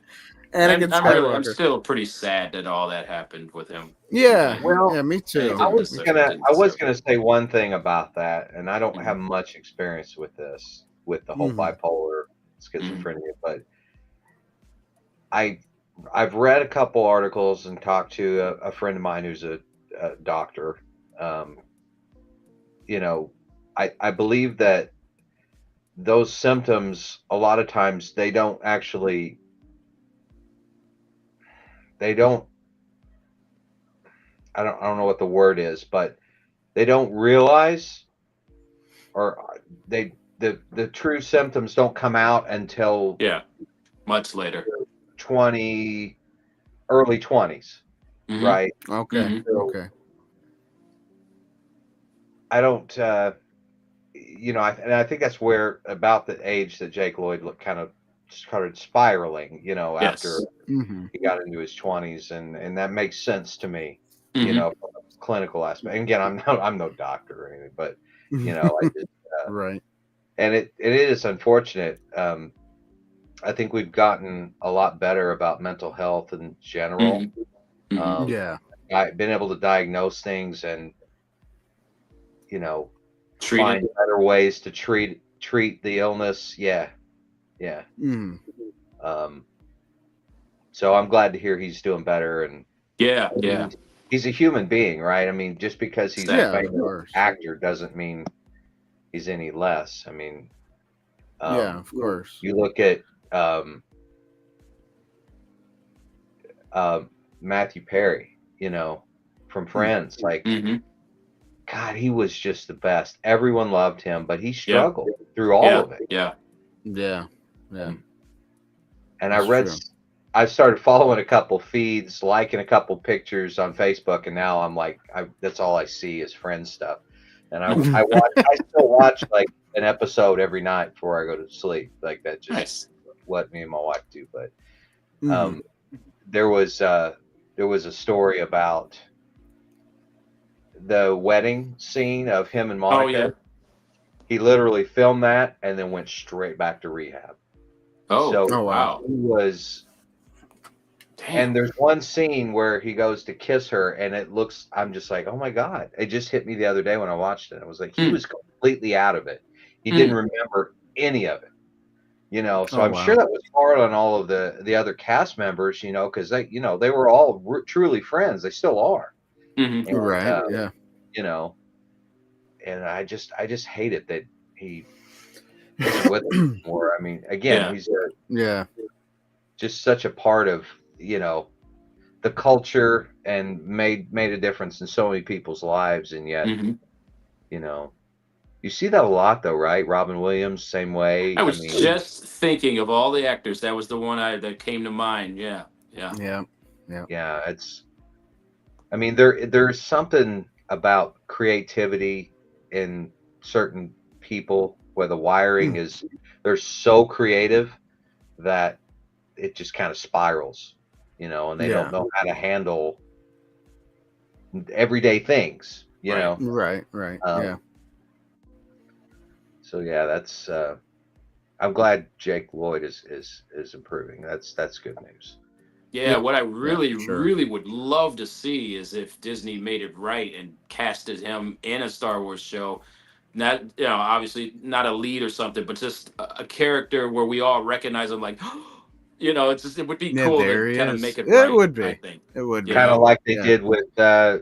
Speaker 1: Anakin
Speaker 3: I'm
Speaker 1: Skywalker.
Speaker 3: still pretty sad that all that happened with him.
Speaker 1: Yeah,
Speaker 2: Well,
Speaker 1: yeah, me too.
Speaker 3: I
Speaker 2: I was
Speaker 3: deserve
Speaker 2: gonna say one thing about that, and I don't
Speaker 3: Mhm.
Speaker 2: have much experience with this, with the whole
Speaker 1: Mhm.
Speaker 2: bipolar schizophrenia, but I've read a couple articles and talked to a friend of mine who's a doctor. You know, I believe that those symptoms a lot of times they don't I don't know what the word is, but they don't realize, or the true symptoms don't come out until
Speaker 3: much later,
Speaker 2: early 20s, right?
Speaker 1: Okay.
Speaker 2: So
Speaker 1: Okay.
Speaker 2: I don't, and I think that's where about the age that Jake Lloyd kind of started spiraling, after
Speaker 1: Mm-hmm.
Speaker 2: he got into his 20s, and that makes sense to me,
Speaker 3: Mhm.
Speaker 2: from a clinical aspect. And again, I'm no doctor or anything, but I just,
Speaker 1: Right.
Speaker 2: and it is unfortunate. I think we've gotten a lot better about mental health in general.
Speaker 1: Yeah.
Speaker 2: I've been able to diagnose things and
Speaker 3: Treat
Speaker 2: find
Speaker 3: it.
Speaker 2: better ways to treat the illness. Yeah.
Speaker 1: Mm.
Speaker 2: So I'm glad to hear he's doing better, and
Speaker 3: Yeah.
Speaker 2: he's a human being, right? I mean, just because he's
Speaker 1: Yeah,
Speaker 2: a
Speaker 1: of
Speaker 2: famous
Speaker 1: course.
Speaker 2: actor doesn't mean he's any less. I mean,
Speaker 1: Yeah, of course.
Speaker 2: you look at Matthew Perry, from Friends, like, God, he was just the best. Everyone loved him, but he struggled through all of it.
Speaker 3: Yeah.
Speaker 2: And
Speaker 1: That's
Speaker 2: I started following a couple feeds, liking a couple pictures on Facebook, and now I'm like, that's all I see is Friends stuff. And I still watch like an episode every night before I go to sleep. Like that's just what me and my wife do. But there was a story about the wedding scene of him and Monica.
Speaker 3: Oh yeah.
Speaker 2: He literally filmed that and then went straight back to rehab.
Speaker 3: Oh wow.
Speaker 2: He was.
Speaker 3: Damn.
Speaker 2: And there's one scene where he goes to kiss her, and I'm just like, oh my God. It just hit me the other day when I watched it. I was like, he was completely out of it. He didn't remember any of it, so I'm sure that was hard on all of the other cast members, because they were all truly friends. They still are. And,
Speaker 1: right. Yeah.
Speaker 2: And I just hate it that he isn't with us anymore. I mean, again, he's just such a part of, the culture, and made a difference in so many people's lives. And yet, you see that a lot though, right? Robin Williams, same way.
Speaker 3: I was just thinking of all the actors. That was the one that came to mind. Yeah.
Speaker 2: It's, I mean, there's something about creativity in certain people where the wiring is, they're so creative that it just kind of spirals, and they don't know how to handle everyday things, know.
Speaker 1: Right.
Speaker 2: So that's I'm glad Jake Lloyd is improving. That's good news.
Speaker 3: Yeah, what I really would love to see is if Disney made it right and casted him in a Star Wars show. Not, obviously not a lead or something, but just a character where we all recognize him, like, it would be cool to kind of make it right.
Speaker 1: It would be.
Speaker 3: I think
Speaker 1: it would be
Speaker 2: kind of like they did with Jar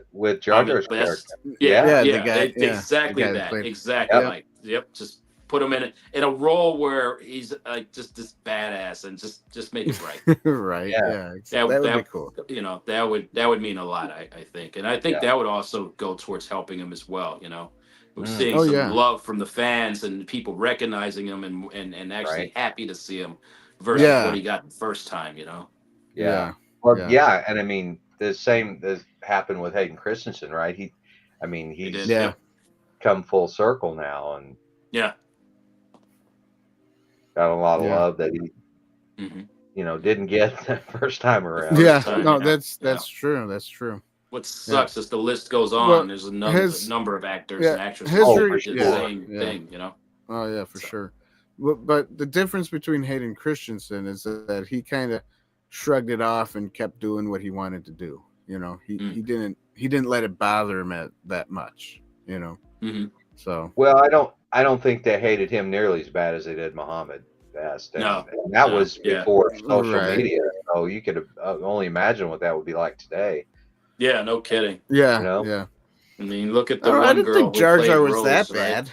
Speaker 2: Jar's character.
Speaker 1: The guy,
Speaker 3: exactly
Speaker 1: the guy
Speaker 3: that.
Speaker 1: played,
Speaker 3: Exactly. Just put him in a role where he's like just this badass, and just make it right.
Speaker 1: right. That would be cool.
Speaker 3: That would mean a lot, I think, and I think that would also go towards helping him as well. We're seeing some love from the fans and people recognizing him and actually happy to see him versus what he got the first time.
Speaker 2: Well, and I mean the same as happened with Hayden Christensen, right? He's come full circle now, and got a lot of love that he didn't get the first time around.
Speaker 1: That's true. That's true.
Speaker 3: What sucks is the list goes on.
Speaker 1: Well,
Speaker 3: there's a number of actors and actresses
Speaker 1: who
Speaker 3: did the same thing.
Speaker 1: Oh yeah, for sure. But the difference between Hayden Christensen is that he kind of shrugged it off and kept doing what he wanted to do. You know, he didn't let it bother him that much. You know, so
Speaker 2: well, I don't think they hated him nearly as bad as they did Muhammad Best. And that was before social media, so you could only imagine what that would be like today.
Speaker 3: Yeah, no kidding.
Speaker 1: Yeah,
Speaker 2: you know?
Speaker 1: yeah.
Speaker 3: I mean, look at the
Speaker 1: I
Speaker 3: one
Speaker 1: didn't
Speaker 3: girl
Speaker 1: think
Speaker 3: who
Speaker 1: Jar
Speaker 3: played
Speaker 1: Jar was
Speaker 3: Rose,
Speaker 1: that
Speaker 3: right?
Speaker 1: bad.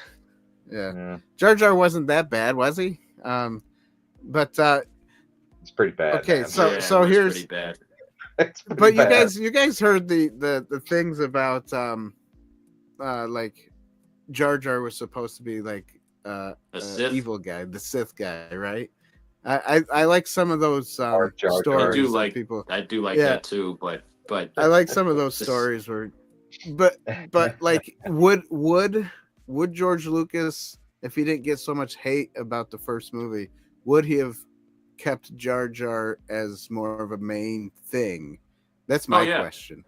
Speaker 1: Yeah. Jar Jar wasn't that bad, was he? But
Speaker 2: it's pretty bad.
Speaker 1: Okay,
Speaker 2: man.
Speaker 1: so here's
Speaker 3: pretty bad.
Speaker 1: But you guys heard the things about like Jar Jar was supposed to be like evil guy, the Sith guy, right? I like some of those stories.
Speaker 3: I do like
Speaker 1: people.
Speaker 3: I do like that too, but
Speaker 1: I like some of those stories where, but like would George Lucas, if he didn't get so much hate about the first movie, would he have kept Jar Jar as more of a main thing? That's my question.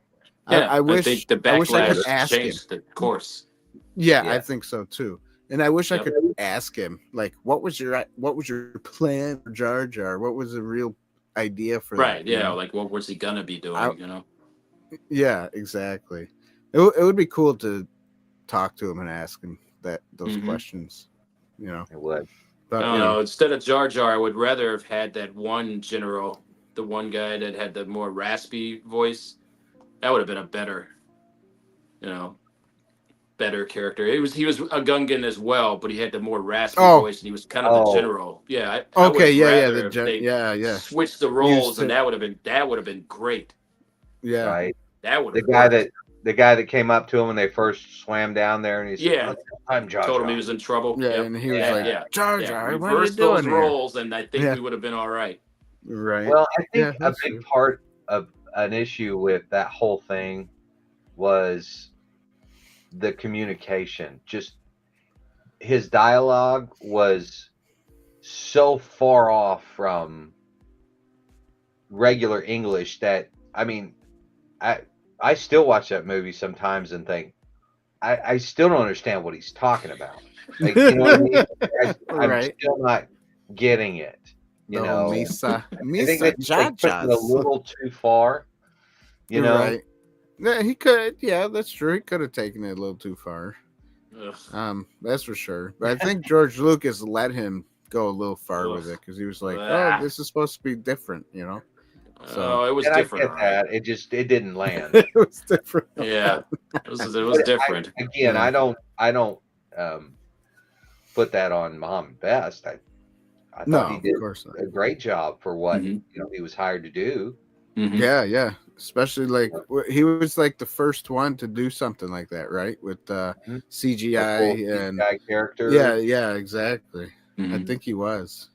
Speaker 3: Yeah,
Speaker 1: I wish
Speaker 3: think the backlash
Speaker 1: I could ask
Speaker 3: changed
Speaker 1: him.
Speaker 3: the course.
Speaker 1: Yeah, I think so too. And I wish I could ask him, like, what was your plan for Jar Jar? What was the real idea for that?
Speaker 3: Right, yeah, you know? Like what was he gonna be doing, you know?
Speaker 1: Yeah, exactly. It would be cool to talk to him and ask him those questions, you know.
Speaker 2: It would.
Speaker 1: But
Speaker 3: I don't know, instead of Jar Jar, I would rather have had that one general, the one guy that had the more raspy voice. That would have been a better, you know, better character. He was a Gungan as well, but he had the more raspy voice, and he was kind of the general. Yeah. Switch the roles, and that would have been great.
Speaker 1: Yeah,
Speaker 2: right.
Speaker 3: That would
Speaker 2: the guy that came up to him when they first swam down there, and he said, "I'm Jar Jar."
Speaker 3: Told him he was in trouble.
Speaker 1: Yeah, and he was like, "Jar Jar, what are you
Speaker 3: reverse
Speaker 1: doing
Speaker 3: those
Speaker 1: here?"
Speaker 3: roles, and I think we would have been all right.
Speaker 1: Right.
Speaker 2: Well, I think a big part of an issue with that whole thing was the communication. Just his dialogue was so far off from regular English that, I mean, I still watch that movie sometimes and think I still don't understand what he's talking about. Like, you know what I mean? I'm still not getting it. You know,
Speaker 1: Misa
Speaker 2: I think they took it a little too far. You know,
Speaker 1: right? Yeah, he could. Yeah, that's true. He could have taken it a little too far. That's for sure. But I think George Lucas let him go a little far with it because he was like, "Oh, this is supposed to be different," you know.
Speaker 3: So it was different.
Speaker 2: I get that. It didn't land.
Speaker 1: It was different.
Speaker 3: Yeah, it was different.
Speaker 2: I don't put that on Muhammad Best. I thought he did a great job for what you know he was hired to do.
Speaker 1: Yeah, especially like he was like the first one to do something like that, right? With CGI and
Speaker 2: CGI character.
Speaker 1: Yeah, exactly. I think he was.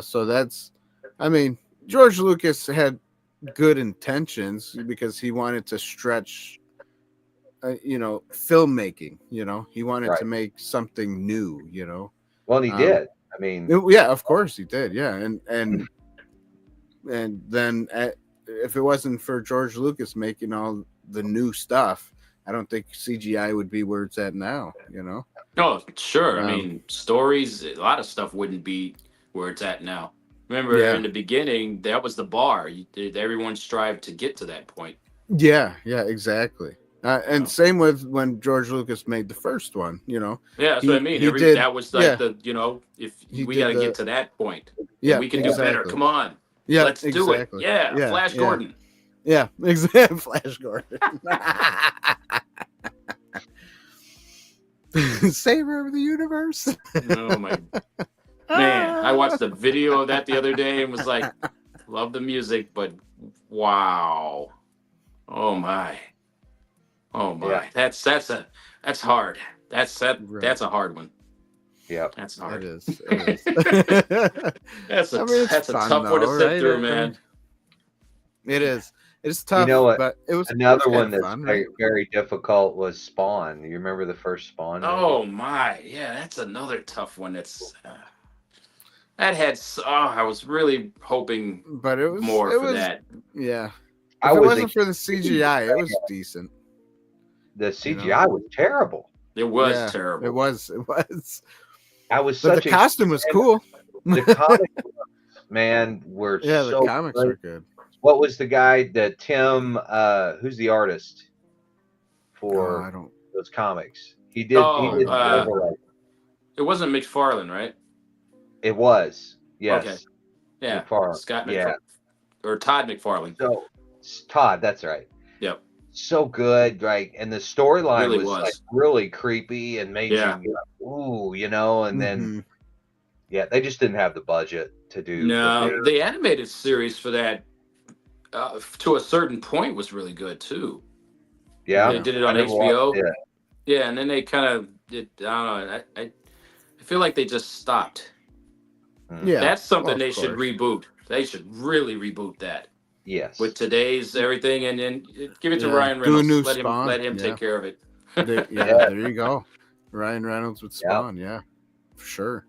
Speaker 1: So that's, I mean, George Lucas had good intentions because he wanted to stretch, you know, filmmaking. You know, he wanted to make something new. You know.
Speaker 2: Well, he did. I mean,
Speaker 1: yeah, of course he did. Yeah, and then if it wasn't for George Lucas making all the new stuff, I don't think CGI would be where it's at now. You know.
Speaker 3: Oh, sure. I mean, stories, a lot of stuff wouldn't be where it's at now. Remember, in the beginning, that was the bar. Everyone strived to get to that point.
Speaker 1: Yeah, exactly. And same with when George Lucas made the first one, you know.
Speaker 3: Yeah, that's what I mean. That was like the, you know, if we got to get to that point. Yeah, we can do better. Come on.
Speaker 1: Yeah,
Speaker 3: let's do it. Yeah, Flash Gordon.
Speaker 1: Yeah, exactly. Flash Gordon. Savior of the universe.
Speaker 3: Oh my man, I watched the video of that the other day and was like, love the music, but wow. Oh my. Yeah. That's hard. That's a hard one.
Speaker 2: Yeah,
Speaker 3: that's hard.
Speaker 1: It is.
Speaker 3: That's a tough one to sit through, man.
Speaker 1: It is. It's tough.
Speaker 2: You know what?
Speaker 1: But it was
Speaker 2: another one that's very, very difficult was Spawn. You remember the first Spawn?
Speaker 3: Oh my, yeah, that's another tough one. That's that had. I was really hoping,
Speaker 1: but it was
Speaker 3: more for that.
Speaker 1: Yeah, if it wasn't for the CGI, it was decent.
Speaker 2: The CGI was terrible.
Speaker 3: It was terrible.
Speaker 1: It was.
Speaker 2: I was
Speaker 1: But
Speaker 2: such
Speaker 1: the
Speaker 2: a
Speaker 1: costume was cool.
Speaker 2: the comic books, man, were
Speaker 1: Yeah, the
Speaker 2: so
Speaker 1: comics
Speaker 2: good.
Speaker 1: were good.
Speaker 2: What was the guy that Tim? Who's the artist
Speaker 1: Oh,
Speaker 2: for
Speaker 1: I don't.
Speaker 2: those comics? He did. He
Speaker 3: Oh,
Speaker 2: did overlay.
Speaker 3: it wasn't McFarlane, right?
Speaker 2: It was
Speaker 3: Okay.
Speaker 2: yes,
Speaker 3: Yeah,
Speaker 2: McFarlane.
Speaker 3: Scott
Speaker 2: Yeah.
Speaker 3: McFarlane or Todd McFarlane.
Speaker 2: So Todd, that's right.
Speaker 3: Yep,
Speaker 2: So good, right? And the storyline
Speaker 3: really
Speaker 2: was like
Speaker 3: was.
Speaker 2: really creepy and made
Speaker 3: Yeah.
Speaker 2: you go, ooh, you know. And then
Speaker 1: Mhm.
Speaker 2: yeah, they just didn't have the budget to do what they.
Speaker 3: No, the animated series for that, to a certain point, was really good too.
Speaker 2: Yeah,
Speaker 3: They did it
Speaker 2: I
Speaker 3: on
Speaker 2: never watched
Speaker 3: HBO.
Speaker 2: it.
Speaker 3: Yeah, and then they kind of did. I don't know. I feel like they just stopped.
Speaker 1: Yeah,
Speaker 3: That's something
Speaker 1: well,
Speaker 3: they
Speaker 1: of
Speaker 3: should
Speaker 1: course.
Speaker 3: reboot. They should really reboot that
Speaker 2: Yes.
Speaker 3: with today's everything, and then give it to
Speaker 1: Yeah,
Speaker 3: Ryan
Speaker 1: do a
Speaker 3: Reynolds.
Speaker 1: new
Speaker 3: Let
Speaker 1: Spawn.
Speaker 3: him
Speaker 1: Yeah.
Speaker 3: take care of it.
Speaker 1: There you go. Ryan Reynolds with Spawn. Yeah, for sure.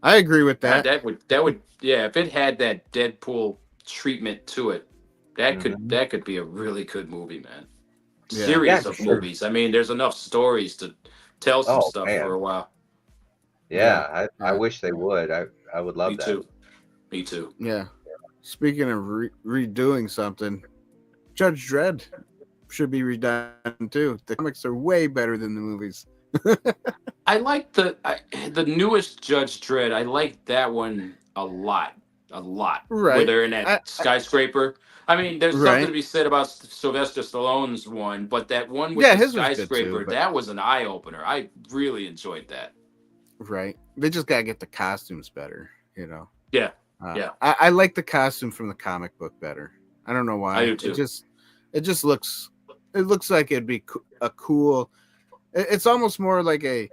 Speaker 1: I agree with
Speaker 3: Yeah,
Speaker 1: that.
Speaker 3: that would yeah. If it had that Deadpool treatment to it, that
Speaker 2: Mhm.
Speaker 3: could be a really good movie, man.
Speaker 1: Yeah.
Speaker 3: Series
Speaker 2: Yeah,
Speaker 3: of
Speaker 2: for sure.
Speaker 3: movies. I mean, there's enough stories to tell some
Speaker 2: Oh
Speaker 3: stuff for
Speaker 2: man,
Speaker 3: a while.
Speaker 2: yeah. I
Speaker 1: Yeah.
Speaker 2: wish they would. I would love
Speaker 3: Me
Speaker 2: that.
Speaker 3: too. Me too.
Speaker 1: Yeah. Speaking of redoing something, Judge Dredd should be redone too. The comics are way better than the movies.
Speaker 3: I like the newest Judge Dredd. I like that one a lot, Where
Speaker 1: Right.
Speaker 3: they're in that skyscraper. I mean, there's something to
Speaker 1: Right.
Speaker 3: be said about Sylvester Stallone's one, but that one with
Speaker 1: Yeah,
Speaker 3: the
Speaker 1: his was good too.
Speaker 3: skyscraper,
Speaker 1: But
Speaker 3: that was an eye opener. I really enjoyed that.
Speaker 1: right, they just gotta get the costumes better. You know.
Speaker 3: Yeah, yeah.
Speaker 1: I like the costume from the comic book better. I don't know why.
Speaker 3: I do too.
Speaker 1: It just looks like it'd be a cool. It's almost more like a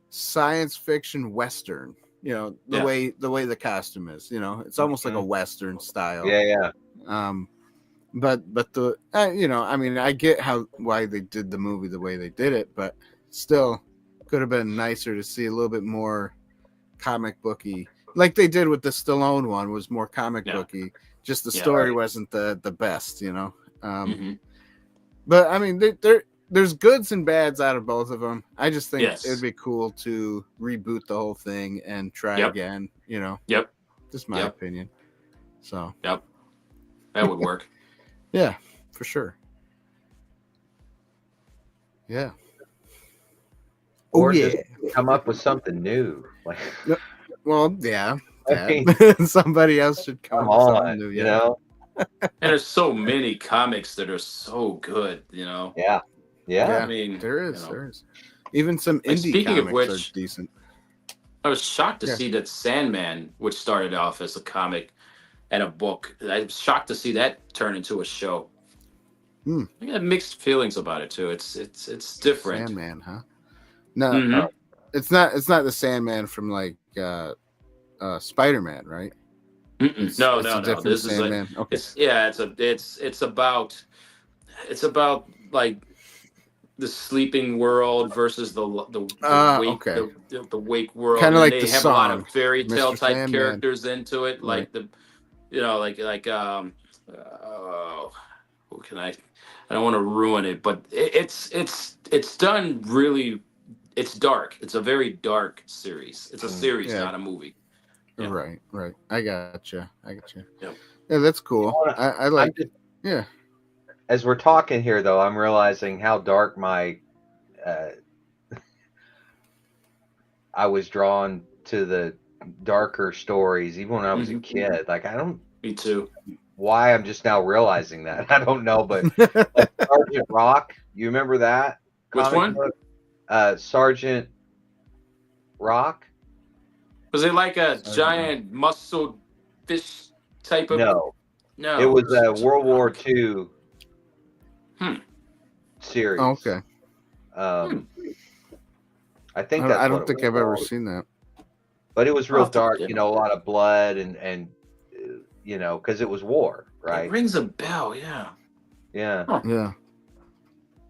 Speaker 1: science fiction western. You know, the way the costume is. You know, it's almost like a western style.
Speaker 2: Yeah.
Speaker 1: But the you know, I mean, I get why they did the movie the way they did it, but still could have been nicer to see a little bit more comic booky, like they did with the Stallone one. Was more comic booky. Just the story wasn't the best, you know. But I mean, there's goods and bads out of both of them. I just think it'd be cool to reboot the whole thing and try again. You know.
Speaker 3: Yep.
Speaker 1: Just my opinion. So.
Speaker 3: Yep. That would work.
Speaker 1: Yeah, for sure. Yeah.
Speaker 2: Or just come up with something new. Like,
Speaker 1: well, yeah.
Speaker 2: I mean,
Speaker 1: somebody else should come up with something new.
Speaker 2: You know.
Speaker 3: And there's so many comics that are so good, you know.
Speaker 2: Yeah.
Speaker 3: I mean,
Speaker 1: there is.
Speaker 3: You know.
Speaker 1: There is. Even some indie
Speaker 3: speaking of
Speaker 1: comics
Speaker 3: which,
Speaker 1: are decent.
Speaker 3: I was shocked to see that Sandman, which started off as a comic and a book, I was shocked to see that turn into a show. I got mixed feelings about it too. It's different.
Speaker 1: Sandman, huh? No, it's not the Sandman from like Spider-Man, right?
Speaker 3: No.
Speaker 1: This is Sandman. Okay.
Speaker 3: It's about like the sleeping world versus the wake world.
Speaker 1: Kind of like
Speaker 3: they
Speaker 1: the
Speaker 3: have
Speaker 1: song,
Speaker 3: a lot of fairy tale
Speaker 1: Mr.
Speaker 3: type
Speaker 1: Sandman.
Speaker 3: characters into it, like the, you know, who can I don't want to ruin it, but it's done really. It's dark. It's a very dark series. It's a series, not a movie. Yeah.
Speaker 1: Right. I gotcha. Yeah, that's cool. I like it. Yeah.
Speaker 2: As we're talking here, though, I'm realizing how dark my I was drawn to the darker stories, even when I was a kid. Like, I don't.
Speaker 3: Me too.
Speaker 2: Why I'm just now realizing that. I don't know, but like Sergeant Rock, you remember that?
Speaker 3: Which one?
Speaker 2: Book? Sergeant Rock.
Speaker 3: Was it like a giant muscled fish type of?
Speaker 2: No. It was a World War II series.
Speaker 1: Oh, okay.
Speaker 2: I think
Speaker 1: I don't think I've ever seen that.
Speaker 2: But it was real dark, you know, a lot of blood and you know, because it was war, right?
Speaker 3: It rings a bell, yeah.
Speaker 2: Yeah.
Speaker 3: Huh.
Speaker 1: Yeah.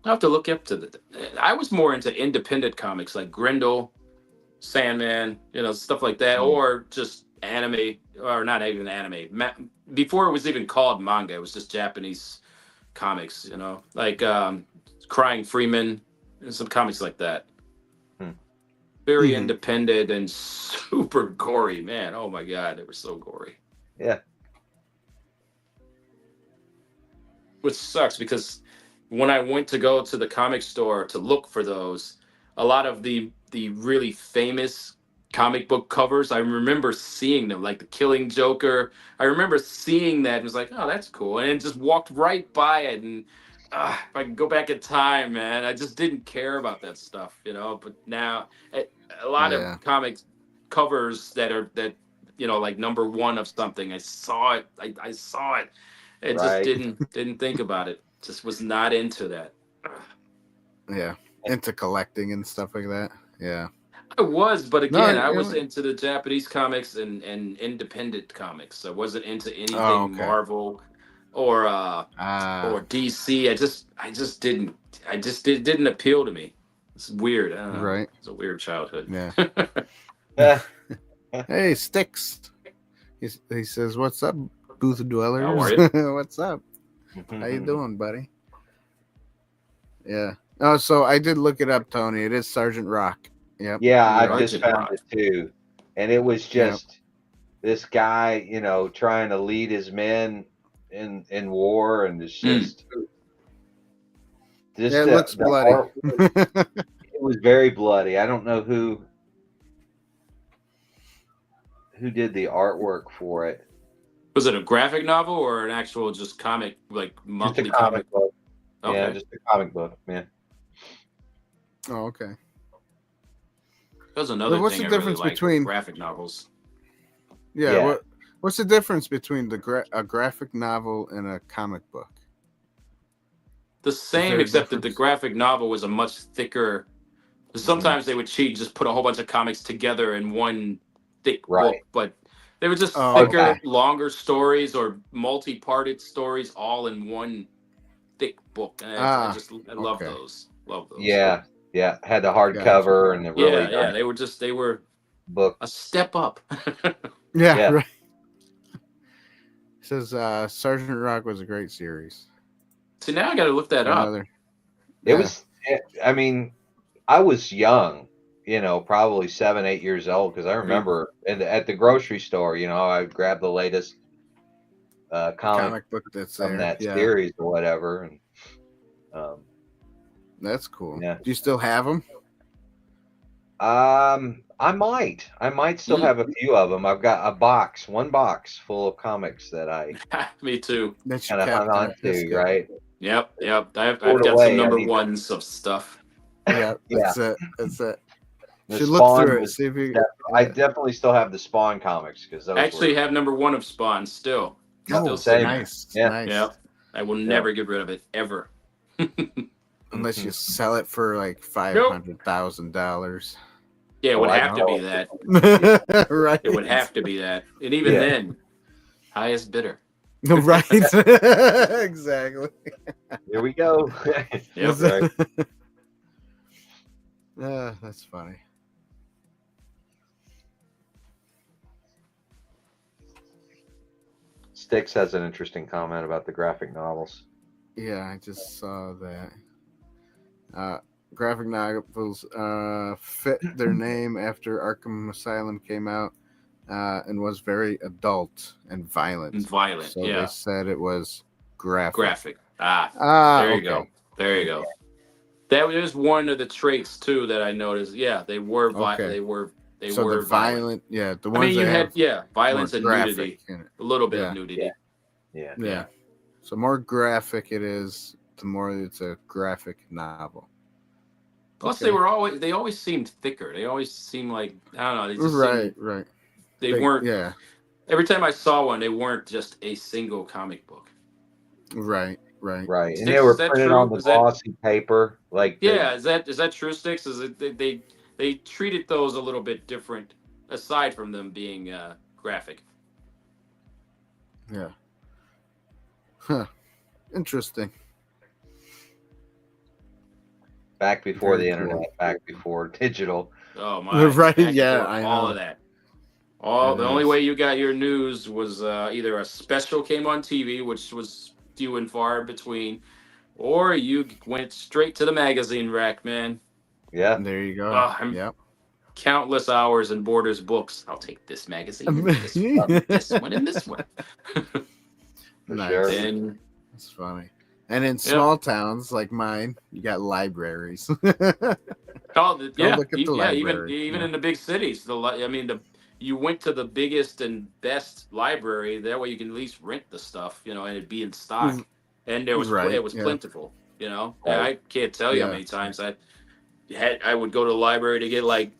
Speaker 3: I'll have to look up to I was more into independent comics like Grendel, Sandman, you know, stuff like that, or just anime, or not even anime. Before it was even called manga, it was just Japanese comics, you know, like Crying Freeman and some comics like that. Very
Speaker 1: Mhm.
Speaker 3: independent and super gory, man. Oh my god, they were so gory.
Speaker 2: Yeah.
Speaker 3: Which sucks because when I went to go to the comic store to look for those, a lot of the really famous comic book covers, I remember seeing them, like the Killing Joker. I remember seeing that and was like, oh, that's cool, and then just walked right by it. And if I could go back in time, man, I just didn't care about that stuff, you know. But now, a lot of
Speaker 1: Yeah.
Speaker 3: comics covers that like number one of something, I saw it. I saw it. It just
Speaker 2: Right.
Speaker 3: didn't think about it. Just was not into that.
Speaker 1: Yeah. Into collecting and stuff like that. Yeah.
Speaker 3: I was, but
Speaker 1: No,
Speaker 3: again, I
Speaker 1: you
Speaker 3: was
Speaker 1: know,
Speaker 3: into the Japanese comics and independent comics. I wasn't into
Speaker 1: oh,
Speaker 3: anything
Speaker 1: okay.
Speaker 3: Marvel or
Speaker 1: Ah,
Speaker 3: DC. I just didn't appeal to me. It's weird. I don't know.
Speaker 1: right.
Speaker 3: It's a weird childhood.
Speaker 1: Yeah.
Speaker 2: Yeah.
Speaker 1: Hey, Sticks. He says, "What's up, booth dwellers?
Speaker 3: How are you?
Speaker 1: What's up? How you doing, buddy?" Yeah. Oh, so I did look it up, Tony. It is Sergeant Rock. Yep.
Speaker 2: Yeah,
Speaker 1: You're
Speaker 2: I've
Speaker 1: right.
Speaker 2: just
Speaker 3: Sergeant
Speaker 2: found
Speaker 3: Rock.
Speaker 2: it too. And it was
Speaker 1: Yep.
Speaker 2: just this guy, trying to lead his men in war, and it's just
Speaker 1: Yeah, it looks
Speaker 2: the
Speaker 1: bloody.
Speaker 2: art, it was very bloody. I don't know who did the artwork for it.
Speaker 3: Was it a graphic novel or an actual just comic, like
Speaker 2: Just a
Speaker 3: monthly
Speaker 2: comic book.
Speaker 3: Okay.
Speaker 2: Yeah, just a comic book, man.
Speaker 1: Oh, okay.
Speaker 3: That was another
Speaker 1: What's
Speaker 3: thing
Speaker 1: the
Speaker 3: I really
Speaker 1: difference
Speaker 3: liked,
Speaker 1: between
Speaker 3: graphic novels.
Speaker 1: Yeah.
Speaker 2: Yeah.
Speaker 1: What's the difference between a graphic novel and a comic book?
Speaker 3: The
Speaker 1: there
Speaker 3: same,
Speaker 1: a
Speaker 3: except that the
Speaker 1: difference?
Speaker 3: graphic novel was a much thicker. Sometimes they would cheat and just put a whole bunch of comics together in one thick
Speaker 2: Right.
Speaker 3: book, but they were just
Speaker 1: Oh,
Speaker 3: thicker,
Speaker 1: okay.
Speaker 3: longer stories or multi-parted stories all in one thick book. And I love
Speaker 1: okay.
Speaker 3: those. Love those.
Speaker 2: Yeah. Yeah. Had the
Speaker 1: Gotcha.
Speaker 2: hardcover and the really
Speaker 3: Yeah,
Speaker 2: nice
Speaker 3: they were
Speaker 2: book.
Speaker 3: a step up.
Speaker 1: Yeah,
Speaker 2: Yeah.
Speaker 1: right. It says Sergeant Rock was a great series.
Speaker 3: See, now I got to look that up.
Speaker 1: Another.
Speaker 2: It
Speaker 1: Yeah.
Speaker 2: was, I mean, I was young, probably 7, 8 years old, because I remember at the grocery store, I grabbed the latest comic
Speaker 1: book that's
Speaker 2: from
Speaker 1: there.
Speaker 2: that
Speaker 1: Yeah,
Speaker 2: series or whatever. And
Speaker 1: that's cool.
Speaker 2: Yeah.
Speaker 1: Do you still have them?
Speaker 2: I might still have a few of them. I've got one box full of comics that I
Speaker 3: Me too.
Speaker 1: That you
Speaker 2: kind of hung
Speaker 1: kept.
Speaker 2: on
Speaker 1: That's
Speaker 2: to,
Speaker 1: good.
Speaker 2: right?
Speaker 3: Yep. I've
Speaker 2: Put
Speaker 3: got
Speaker 2: away,
Speaker 3: some
Speaker 2: I
Speaker 3: number
Speaker 2: need-
Speaker 3: ones of stuff.
Speaker 1: Yeah,
Speaker 2: Yeah.
Speaker 1: that's it. That's it.
Speaker 2: The
Speaker 1: Should look
Speaker 2: Spawn
Speaker 1: through it.
Speaker 2: was
Speaker 1: See if you.
Speaker 2: I definitely still have the Spawn comics, because those
Speaker 3: I actually
Speaker 2: were
Speaker 3: have number one of Spawn still.
Speaker 2: Oh,
Speaker 3: Still
Speaker 2: same.
Speaker 3: sitting there.
Speaker 1: Nice.
Speaker 2: Yeah.
Speaker 1: Nice.
Speaker 3: Yep. I will never get rid of it ever.
Speaker 1: Unless you sell it for like $500,000.
Speaker 3: Yeah, it
Speaker 2: Oh,
Speaker 3: would
Speaker 2: I
Speaker 3: have to
Speaker 2: know.
Speaker 3: be that.
Speaker 1: Right.
Speaker 3: It would have to be that. And even
Speaker 2: Yeah.
Speaker 3: then, highest bidder.
Speaker 1: Right. Exactly.
Speaker 2: Here we go.
Speaker 3: Yep.
Speaker 2: Right.
Speaker 1: That's funny.
Speaker 2: Sticks has an interesting comment about the graphic novels.
Speaker 1: Yeah, I just saw that. Graphic novels fit their name after Arkham Asylum came out and was very adult and violent. So
Speaker 3: yeah.
Speaker 1: they said it was graphic.
Speaker 3: Graphic. There you go.
Speaker 1: Okay.
Speaker 3: There you go. That was one of the traits too that I noticed. Yeah, they were violent.
Speaker 1: Okay.
Speaker 3: They were
Speaker 1: The violent, yeah, the ones
Speaker 3: you
Speaker 1: that
Speaker 3: had violence
Speaker 1: more
Speaker 3: and
Speaker 1: graphic
Speaker 3: nudity.
Speaker 1: in it.
Speaker 3: A little bit
Speaker 1: Yeah.
Speaker 3: of nudity.
Speaker 2: Yeah.
Speaker 1: So more graphic it is, the more it's a graphic novel.
Speaker 3: Plus,
Speaker 1: Okay.
Speaker 3: they always seemed thicker. They always seemed like, I don't know. They just
Speaker 1: Right.
Speaker 3: They weren't.
Speaker 1: Yeah.
Speaker 3: Every time I saw one, they weren't just a single comic book.
Speaker 1: Right.
Speaker 2: Right. And
Speaker 3: Sticks,
Speaker 2: they were
Speaker 3: is that
Speaker 2: printed
Speaker 3: true?
Speaker 2: on the
Speaker 3: Is that-
Speaker 2: glossy paper. Like
Speaker 3: Yeah, is that true, Sticks? Is it they treated those a little bit different, aside from them being graphic.
Speaker 1: Yeah. Huh. Interesting.
Speaker 2: back before
Speaker 1: Very
Speaker 2: the
Speaker 1: cool.
Speaker 2: internet, back before digital.
Speaker 3: Oh my!
Speaker 1: Right,
Speaker 3: back
Speaker 1: yeah,
Speaker 3: before
Speaker 1: I
Speaker 3: all
Speaker 1: know.
Speaker 3: of that.
Speaker 1: It
Speaker 3: The only
Speaker 1: is.
Speaker 3: way you got your news was either a special came on TV, which was few and far between, or you went straight to the magazine rack, man.
Speaker 2: Yeah.
Speaker 1: There you go.
Speaker 3: Oh,
Speaker 1: Yep.
Speaker 3: countless hours in Borders books. I'll take this magazine, and this one, and this one.
Speaker 2: For
Speaker 1: Nice.
Speaker 2: sure.
Speaker 3: And
Speaker 1: That's funny. And in small towns like mine, you got libraries.
Speaker 3: oh, yeah,
Speaker 1: look at the library.
Speaker 3: even in the big cities, you went to the biggest and best library. That way, you can at least rent the stuff, and it'd be in stock, and it was plentiful. And I can't tell you how many times I would go to the library to get like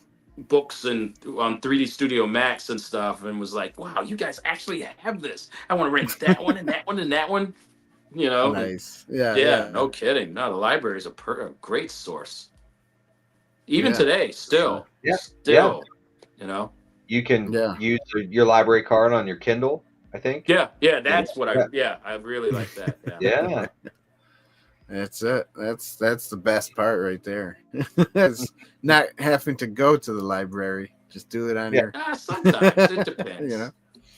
Speaker 3: books and on 3D Studio Max and stuff, and was like, wow, you guys actually have this. I want to rent that one and that one and that one.
Speaker 1: Nice.
Speaker 3: Yeah, no kidding. No, the library is a great source. Even today, still.
Speaker 2: Yeah. You can use your library card on your Kindle, I think.
Speaker 3: Yeah, that's what I really like that.
Speaker 2: Yeah.
Speaker 1: That's it. That's the best part right there. It's not having to go to the library. Just do it on your.
Speaker 3: Sometimes it depends. It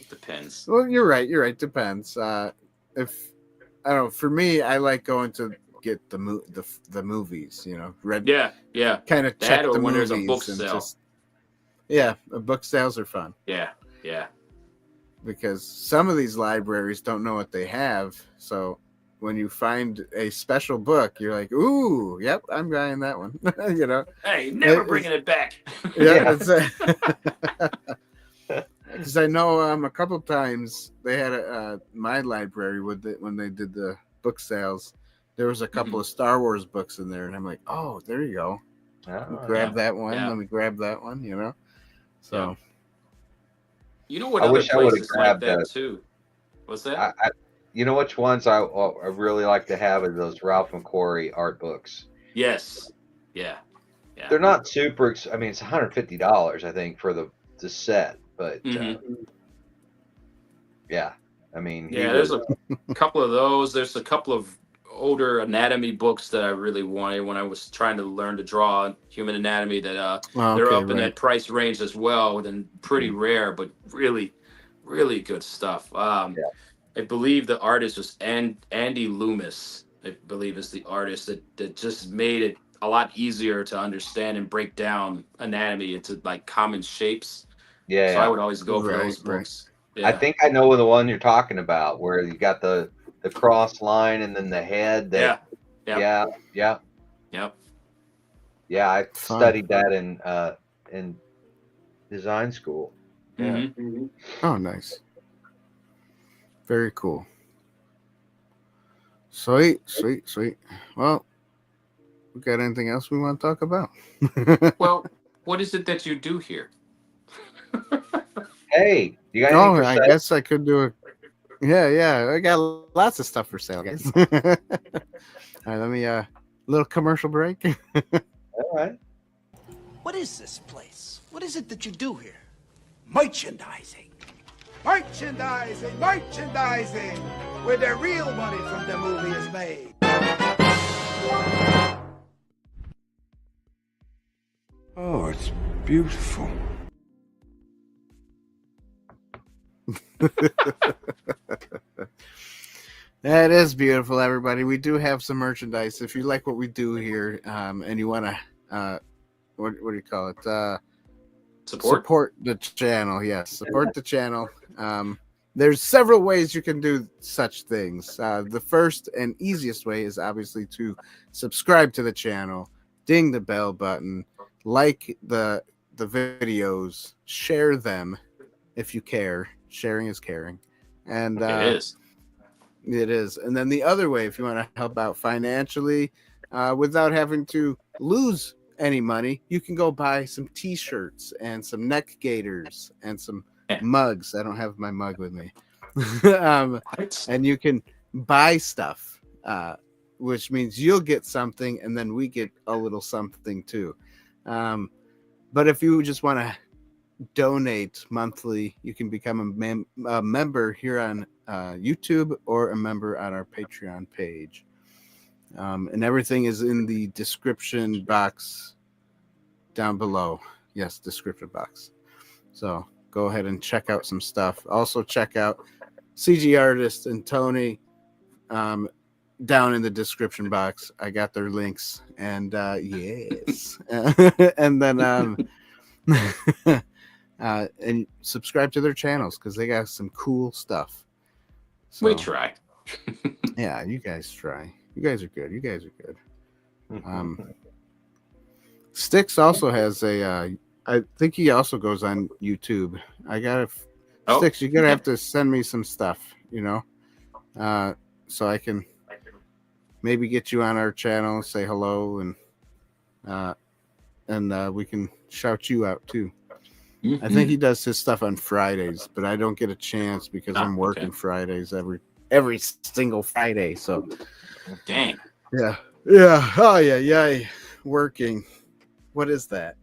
Speaker 3: depends.
Speaker 1: Well, you're right. Depends. If I don't know, for me, I like going to get the movies. Kind of check
Speaker 3: or
Speaker 1: the
Speaker 3: when
Speaker 1: movies
Speaker 3: there's a book sale.
Speaker 1: Book sales are fun.
Speaker 3: Yeah.
Speaker 1: Because some of these libraries don't know what they have, so when you find a special book, you're like, "Ooh, yep, I'm buying that one."
Speaker 3: Hey, never bringing it back.
Speaker 1: That's it. Because I know a couple times they had my library when they did the book sales. There was a couple of Star Wars books in there, and I'm like, "Oh, there you go. Grab that one.
Speaker 3: Yeah.
Speaker 1: Let me grab that one." So.
Speaker 3: What?
Speaker 2: I
Speaker 3: other
Speaker 2: wish I would have
Speaker 3: places like
Speaker 2: grabbed
Speaker 3: that too. What's that?
Speaker 2: You know which ones I really like to have are those Ralph McQuarrie art books.
Speaker 3: Yes. Yeah.
Speaker 2: They're not super. I mean, it's $150, I think, for the set. But I mean,
Speaker 3: there's a couple of those. There's a couple of older anatomy books that I really wanted when I was trying to learn to draw human anatomy. That they're up in that price range as well, and pretty rare, but really, really good stuff. I believe the artist was Andy Loomis. I believe is the artist that just made it a lot easier to understand and break down anatomy into like common shapes. So I would always go for those books. Yeah.
Speaker 2: I think I know the one you're talking about, where you got the cross line and then the head.
Speaker 3: Yep.
Speaker 2: Yeah. I studied that in design school. Yeah.
Speaker 1: Oh, nice. Very cool. Sweet. Well, we got anything else we want to talk about?
Speaker 3: Well, what is it that you do here?
Speaker 2: Hey, you got anything for sale?
Speaker 1: I guess I could do a. Yeah. I got lots of stuff for sale, guys. All right, let me little commercial break.
Speaker 2: All right.
Speaker 4: What is this place? What is it that you do here? Merchandising. Merchandising, where the real money from the movie is made. Oh, it's beautiful.
Speaker 1: That is beautiful, everybody. We do have some merchandise. If you like what we do here, and you want to, what do you call it? Support the channel. Yes, support the channel. There's several ways you can do such things. The first and easiest way is obviously to subscribe to the channel, ding the bell button, like the videos, share them if you care. Sharing is caring. And it is. And then the other way, if you want to help out financially without having to lose any money, you can go buy some t-shirts and some neck gaiters and some mugs. I don't have my mug with me. And you can buy stuff, which means you'll get something and then we get a little something too. But if you just want to donate monthly, you can become a member here on YouTube or a member on our Patreon page. And everything is in the description box down below. Yes, description box. So go ahead and check out some stuff. Also check out CG Artist and Tony down in the description box. I got their links. And yes. And then And subscribe to their channels because they got some cool stuff. So,
Speaker 3: We try.
Speaker 1: yeah, you guys try. You guys are good. You guys are good. Sticks also has a. I think he also goes on YouTube. I gotta Sticks. You're gonna have to send me some stuff. So I can maybe get you on our channel, say hello, and we can shout you out too. I think he does his stuff on Fridays, but I don't get a chance because I'm working Fridays every single Friday. So,
Speaker 3: dang.
Speaker 1: Yeah. Oh yeah. Working. What is that?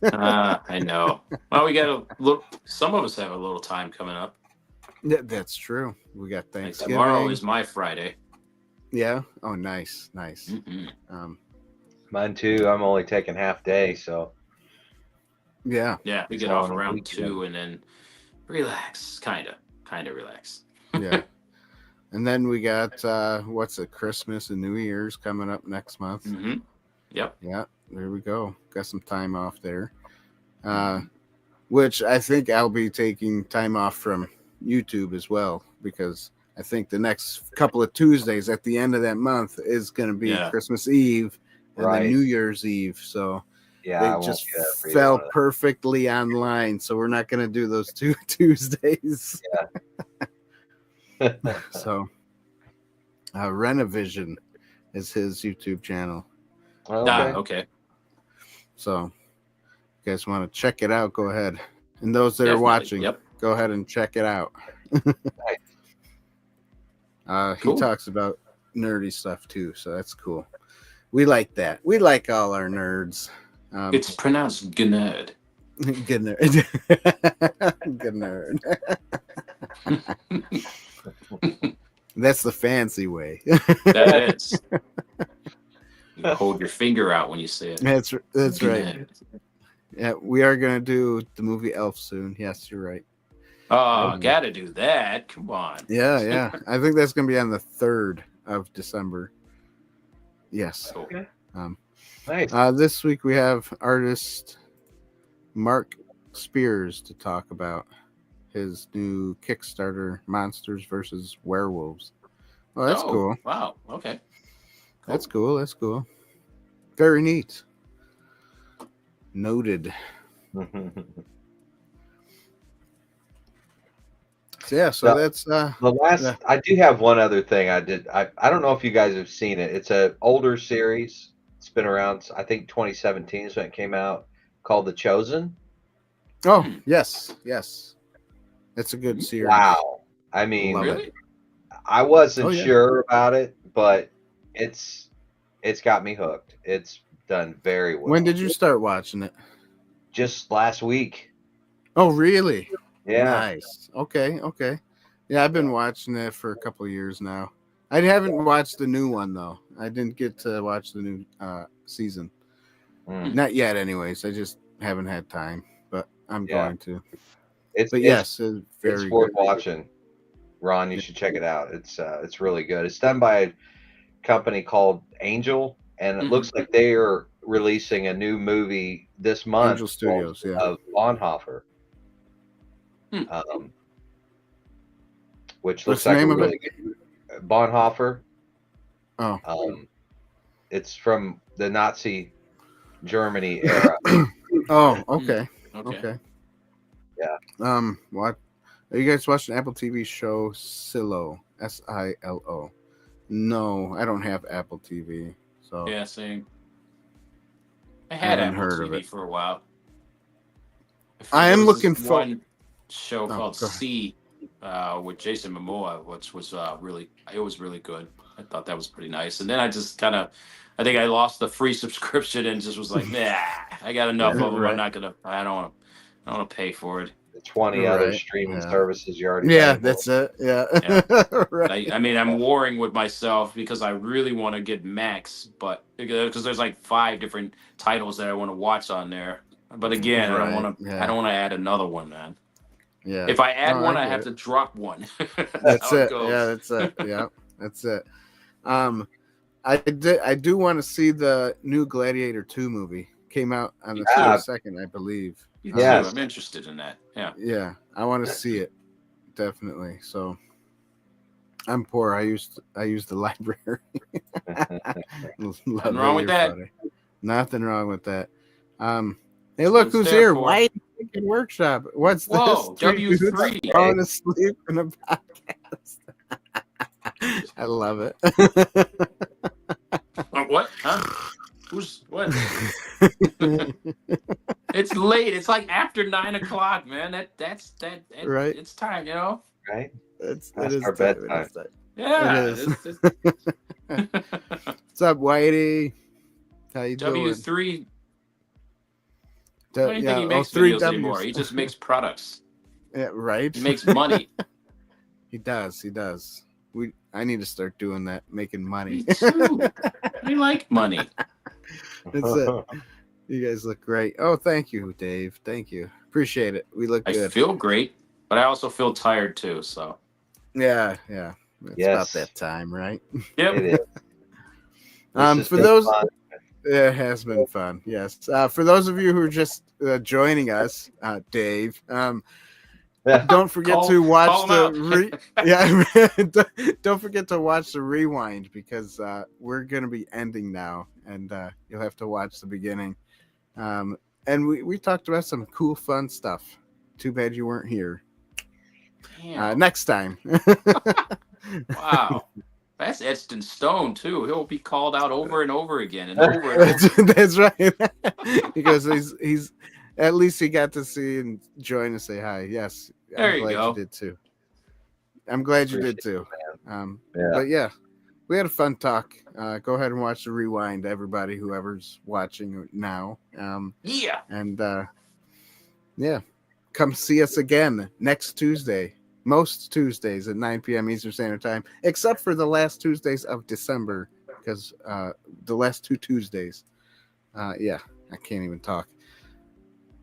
Speaker 3: I know. Well, we got a little. Some of us have a little time coming up.
Speaker 1: Yeah, that's true. We got
Speaker 3: Like
Speaker 1: Thanksgiving.
Speaker 3: tomorrow is my Friday.
Speaker 1: Yeah. Oh, nice.
Speaker 2: Mine too. I'm only taking half day, so
Speaker 1: Yeah.
Speaker 3: Yeah, we get off around 2 and then relax, kind of relax.
Speaker 1: Yeah. And then we got Christmas and New Year's coming up next month.
Speaker 3: Yep.
Speaker 1: Yeah, there we go. Got some time off there. Which I think I'll be taking time off from YouTube as well, because I think the next couple of Tuesdays at the end of that month is going to be Christmas Eve and then New Year's Eve. So it just fell perfectly online. So we're not going to do those 2 Tuesdays.
Speaker 2: Yeah.
Speaker 1: So Renovision is his YouTube channel.
Speaker 3: Okay.
Speaker 1: So if you guys want to check it out, go ahead. And those that are watching, go ahead and check it out. He talks about nerdy stuff too, so that's cool. We like that. We like all our nerds.
Speaker 3: It's pronounced Gnerd.
Speaker 1: Good nerd. Good nerd. That's the fancy way.
Speaker 3: That is. You hold your finger out when you say it.
Speaker 1: That's right. Yeah, we are gonna do the movie Elf soon. Yes, you're right.
Speaker 3: Oh, gotta do that. Come on.
Speaker 1: Yeah. I think that's gonna be on the 3rd of December. Yes.
Speaker 2: Okay.
Speaker 1: Nice. This week we have artist Mark Spears to talk about his new Kickstarter, Monsters versus Werewolves. Oh, that's cool.
Speaker 3: Wow. Okay.
Speaker 1: Cool. That's cool. Very neat. Noted. So that's
Speaker 2: the last. I do have one other thing I did. I don't know if you guys have seen it. It's an older series. It's been around. I think 2017 is when it came out. Called The Chosen.
Speaker 1: Oh yes. It's a good series.
Speaker 2: Wow. I mean,
Speaker 3: really?
Speaker 2: I wasn't sure about it, but it's got me hooked. It's done very well.
Speaker 1: When did you start watching it?
Speaker 2: Just last week.
Speaker 1: Oh, really?
Speaker 2: Yeah.
Speaker 1: Nice. Okay. Yeah, I've been watching it for a couple of years now. I haven't watched the new one though. I didn't get to watch the new season. Not yet, anyways. I just haven't had time, but I'm going to. It's very
Speaker 2: worth
Speaker 1: good.
Speaker 2: watching. Ron, you should check it out. It's really good. It's done by a company called Angel, and it looks like they are releasing a new movie this month.
Speaker 1: Angel Studios,
Speaker 2: of Bonhoeffer. Which looks like a really good Bonhoeffer.
Speaker 1: Oh.
Speaker 2: It's from the Nazi Germany era.
Speaker 1: Oh, okay.
Speaker 2: Yeah.
Speaker 1: What? Are you guys watching Apple TV show Silo? Silo. No, I don't have Apple TV. So
Speaker 3: yeah, same. I had Apple
Speaker 1: heard
Speaker 3: TV for a while.
Speaker 1: I am looking for
Speaker 3: one show called C with Jason Momoa, which was really good. I thought that was pretty nice. And then I just I think I lost the free subscription and just was like, nah, I got enough of them.
Speaker 1: Right.
Speaker 3: I don't want to pay for it.
Speaker 2: The 20 other streaming services you already
Speaker 1: that's it. Yeah.
Speaker 3: Right. I mean, I'm warring with myself because I really want to get Max, but because there's like 5 different titles that I want to watch on there. But again, I don't want to add another one, man.
Speaker 1: Yeah.
Speaker 3: If I add one, I have to drop one.
Speaker 1: That's it. Yeah, that's it. Yeah, that's it. I do want to see the new Gladiator 2 movie came out on the
Speaker 2: Yeah.
Speaker 1: 22nd, I believe.
Speaker 3: Me too.
Speaker 2: Yes.
Speaker 3: I'm interested in that. Yeah.
Speaker 1: Yeah, I want to see it definitely. So I'm poor. I used the library.
Speaker 3: Nothing wrong with that.
Speaker 1: Funny. Nothing wrong with that. Hey,
Speaker 3: That's
Speaker 1: look
Speaker 3: what
Speaker 1: who's
Speaker 3: it's there
Speaker 1: here!
Speaker 3: for.
Speaker 1: White Workshop. What's
Speaker 3: Whoa,
Speaker 1: this? Three dudes
Speaker 3: W3.
Speaker 1: falling asleep in a podcast. I love it.
Speaker 3: What? Huh? Who's what? It's late. It's like after 9 o'clock, man. That's
Speaker 1: Right.
Speaker 3: It's time, you know.
Speaker 2: Right?
Speaker 1: That's
Speaker 2: Our bedtime.
Speaker 3: Yeah.
Speaker 1: It is.
Speaker 3: it's-
Speaker 1: What's up, Whitey? How you doing?
Speaker 3: W3. I don't even think he makes
Speaker 1: three
Speaker 3: videos anymore.
Speaker 1: Ws.
Speaker 3: He just makes products.
Speaker 1: Yeah, right.
Speaker 3: He makes money.
Speaker 1: He does. I need to start doing that, making money.
Speaker 3: Me too. I like money.
Speaker 1: That's it. You guys look great. Oh, thank you, Dave. Thank you. Appreciate it. We look
Speaker 3: I
Speaker 1: good.
Speaker 3: feel great, but I also feel tired too. So.
Speaker 1: Yeah. It's
Speaker 2: Yes.
Speaker 1: about that time, right?
Speaker 3: Yep.
Speaker 2: It is. This has
Speaker 1: For
Speaker 2: been
Speaker 1: those,
Speaker 2: fun.
Speaker 1: it has been fun. Yes. For those of you who are just joining us, Dave, don't forget
Speaker 3: Call-
Speaker 1: to watch
Speaker 3: call him
Speaker 1: don't forget to watch the rewind because we're gonna be ending now, and you'll have to watch the beginning. And we talked about some cool, fun stuff. Too bad you weren't here.
Speaker 3: Damn.
Speaker 1: Next time.
Speaker 3: Wow. That's etched in stone too. He'll be called out over and over again and over and over.
Speaker 1: That's right. Because he's at least he got to see and join and say hi. Yes,
Speaker 3: There
Speaker 1: I'm
Speaker 3: you
Speaker 1: glad
Speaker 3: go.
Speaker 1: you did too. I'm glad you did
Speaker 2: Appreciate
Speaker 1: too.
Speaker 2: Yeah.
Speaker 1: But yeah, we had a fun talk. Go ahead and watch the rewind, everybody, whoever's watching now.
Speaker 3: Yeah.
Speaker 1: And yeah, come see us again next Tuesday. Most Tuesdays at 9 p.m. Eastern Standard Time, except for the last Tuesdays of December, because the last 2 Tuesdays. Yeah, I can't even talk.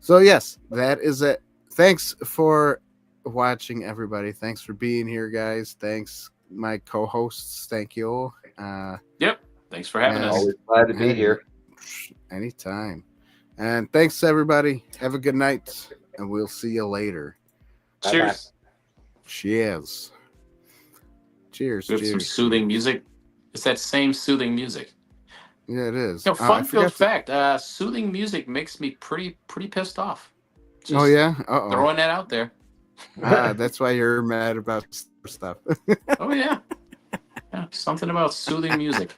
Speaker 1: So yes, that is it. Thanks for watching, everybody. Thanks for being here, guys. Thanks, my co-hosts. Thank you all.
Speaker 3: Yep. Thanks for having us.
Speaker 2: Always glad to be here.
Speaker 1: Anytime. And thanks, everybody. Have a good night, and we'll see you later.
Speaker 3: Cheers.
Speaker 1: Cheers. Cheers.
Speaker 3: We have some
Speaker 1: Cheers.
Speaker 3: soothing music. It's that same soothing music.
Speaker 1: Yeah, it is.
Speaker 3: You know, fun
Speaker 1: I
Speaker 3: field
Speaker 1: forgot
Speaker 3: fact. Soothing music makes me pretty pissed off. Just
Speaker 1: Oh yeah. Uh-oh.
Speaker 3: throwing that out there.
Speaker 1: That's why you're mad about stuff.
Speaker 3: Oh yeah. Yeah, something about soothing music.